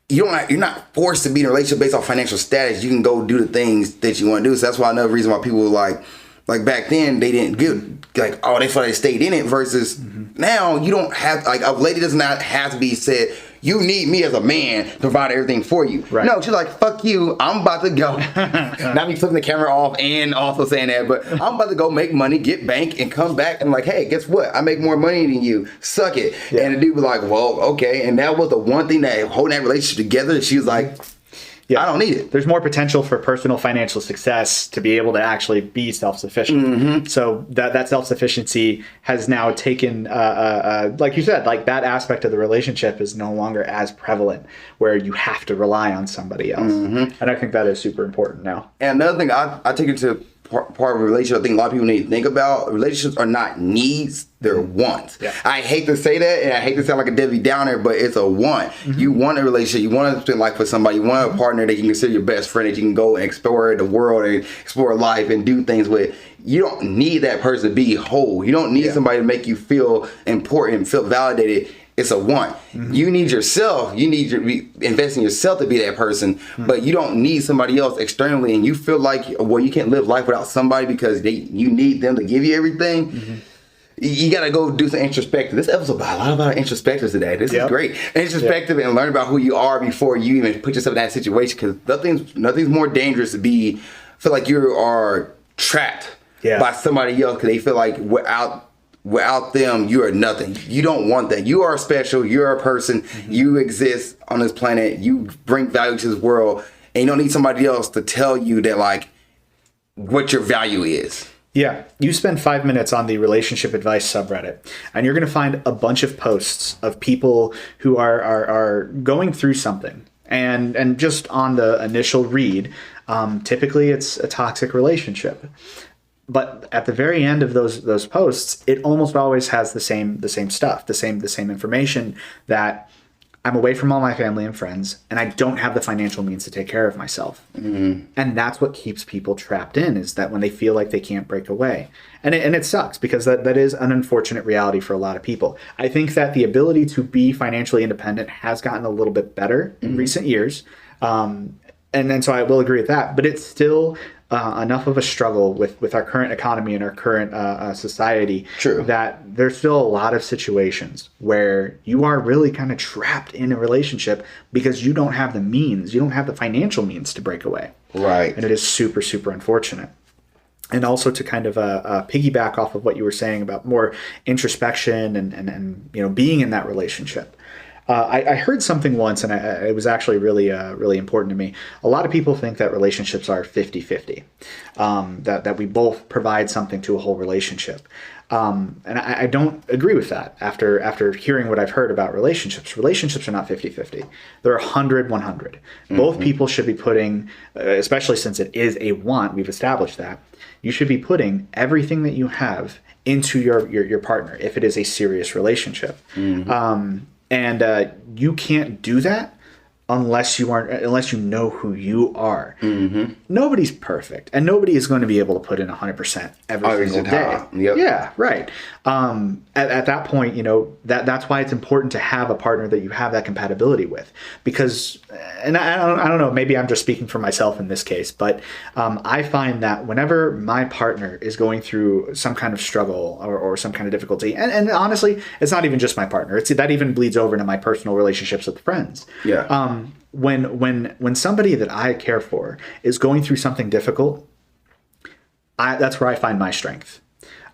you're not forced to be in a relationship based on financial status. You can go do the things that you want to do. So that's why another reason why people like back then they didn't give they thought they stayed in it, versus now you don't have, like, a lady does not have to be said, you need me as a man to provide everything for you. Right. No, she's like, fuck you, I'm about to go. Not me flipping the camera off and also saying that, but I'm about to go make money, get bank, and come back and like, hey, guess what? I make more money than you. Suck it. Yeah. And the dude was like, well, okay. And that was the one thing that holding that relationship together. She was like, I don't need it. There's more potential for personal financial success to be able to actually be self-sufficient. So that self-sufficiency has now taken, like you said, like that aspect of the relationship is no longer as prevalent where you have to rely on somebody else. And I think that is super important now. And another thing I take into part of a relationship, I think a lot of people need to think about, relationships are not needs, they're wants. I hate to say that, and I hate to sound like a Debbie Downer, but it's a want. You want a relationship, you want to spend life with somebody, you want a partner that you can consider your best friend, that you can go and explore the world and explore life and do things with. You don't need that person to be whole. You don't need somebody to make you feel important, feel validated. It's a want. You need yourself. You need to invest in yourself to be that person, but you don't need somebody else externally. And you feel like, well, you can't live life without somebody because you need them to give you everything. You got to go do some introspective. This episode about a lot about introspectives today. This is great. Introspective and learn about who you are before you even put yourself in that situation, because nothing's more dangerous to feel like you are trapped by somebody else because they feel like without them, you are nothing. You don't want that. You are special. You're a person. You exist on this planet. You bring value to this world. And you don't need somebody else to tell you that, like, what your value is. Yeah. You spend 5 minutes on the relationship advice subreddit, and you're going to find a bunch of posts of people who are going through something. And just on the initial read, typically it's a toxic relationship. But at the very end of those posts, it almost always has the same stuff, the same information, that I'm away from all my family and friends, and I don't have the financial means to take care of myself. And that's what keeps people trapped in, is that when they feel like they can't break away. And it sucks, because that is an unfortunate reality for a lot of people. I think that the ability to be financially independent has gotten a little bit better in recent years. And so I will agree with that, but it's still enough of a struggle with our current economy and our current society that there's still a lot of situations where you are really kind of trapped in a relationship because you don't have the means, you don't have the financial means to break away. Right. And it is super, super unfortunate. And also to kind of piggyback off of what you were saying about more introspection and being in that relationship. I heard something once, and it was actually really important to me. A lot of people think that relationships are 50-50, that we both provide something to a whole relationship. And I don't agree with that after hearing what I've heard about relationships. Relationships are not 50-50. They're 100-100. Both people should be putting, especially since it is a want, we've established that, you should be putting everything that you have into your partner if it is a serious relationship. And you can't do that unless you know who you are. Nobody's perfect, and nobody is going to be able to put in 100% every single day. Yep. Yeah, right. At that point, that's why it's important to have a partner that you have that compatibility with, because, and I don't know, maybe I'm just speaking for myself in this case, but I find that whenever my partner is going through some kind of struggle or some kind of difficulty, and honestly, it's not even just my partner, that even bleeds over into my personal relationships with friends. Yeah. When somebody that I care for is going through something difficult, that's where I find my strength.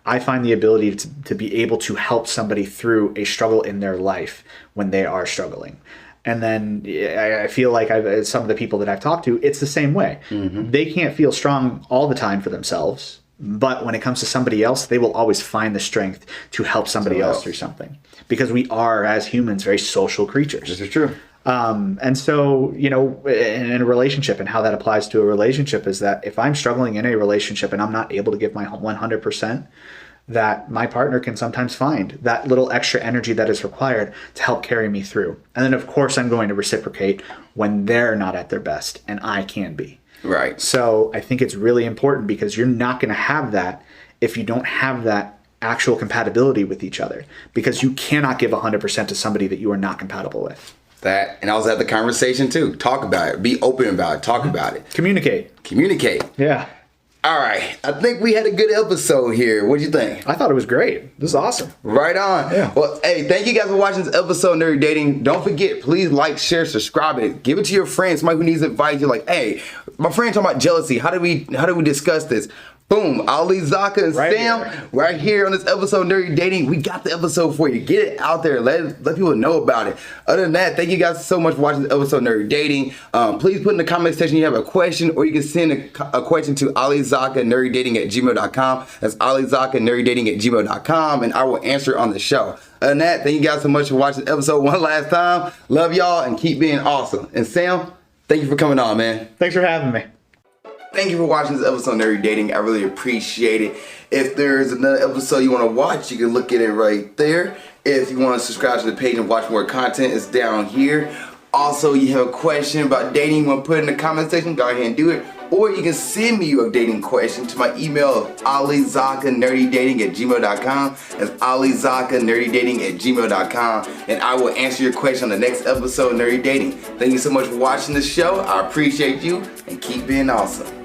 I find the ability to be able to help somebody through a struggle in their life when they are struggling. And then I feel like some of the people that I've talked to, it's the same way. They can't feel strong all the time for themselves, but when it comes to somebody else, they will always find the strength to help somebody else through something, because we are, as humans, very social creatures. This is true. And so, in a relationship, and how that applies to a relationship is that if I'm struggling in a relationship and I'm not able to give my 100%, that my partner can sometimes find that little extra energy that is required to help carry me through. And then, of course, I'm going to reciprocate when they're not at their best and I can be. Right. So I think it's really important, because you're not going to have that if you don't have that actual compatibility with each other, because you cannot give 100% to somebody that you are not compatible with. That, and I was at the conversation too. Talk about it. Be open about it. Talk about it. Communicate. Yeah. All right. I think we had a good episode here. What'd you think? I thought it was great. This is awesome. Right on. Yeah. Well, hey, thank you guys for watching this episode of Nerdy Dating. Don't forget, please like, share, subscribe it. Give it to your friends. Somebody who needs advice. You're like, hey, my friend talking about jealousy. How do we discuss this? Boom, Ali, Zakka, and Sam, right here on this episode of Nerdy Dating. We got the episode for you. Get it out there. Let people know about it. Other than that, thank you guys so much for watching this episode of Nerdy Dating. Please put in the comment section you have a question, or you can send a question to alizakkanerdydating@gmail.com. That's alizakkanerdydating@gmail.com, and I will answer it on the show. Other than that, thank you guys so much for watching this episode one last time. Love y'all, and keep being awesome. And Sam, thank you for coming on, man. Thanks for having me. Thank you for watching this episode of Nerdy Dating. I really appreciate it. If there's another episode you want to watch, you can look at it right there. If you want to subscribe to the page and watch more content, it's down here. Also, you have a question about dating, you want to put it in the comment section, go ahead and do it. Or you can send me your dating question to my email of alizakkanerdydating@gmail.com. That's alizakkanerdydating@gmail.com. And I will answer your question on the next episode of Nerdy Dating. Thank you so much for watching the show. I appreciate you, and keep being awesome.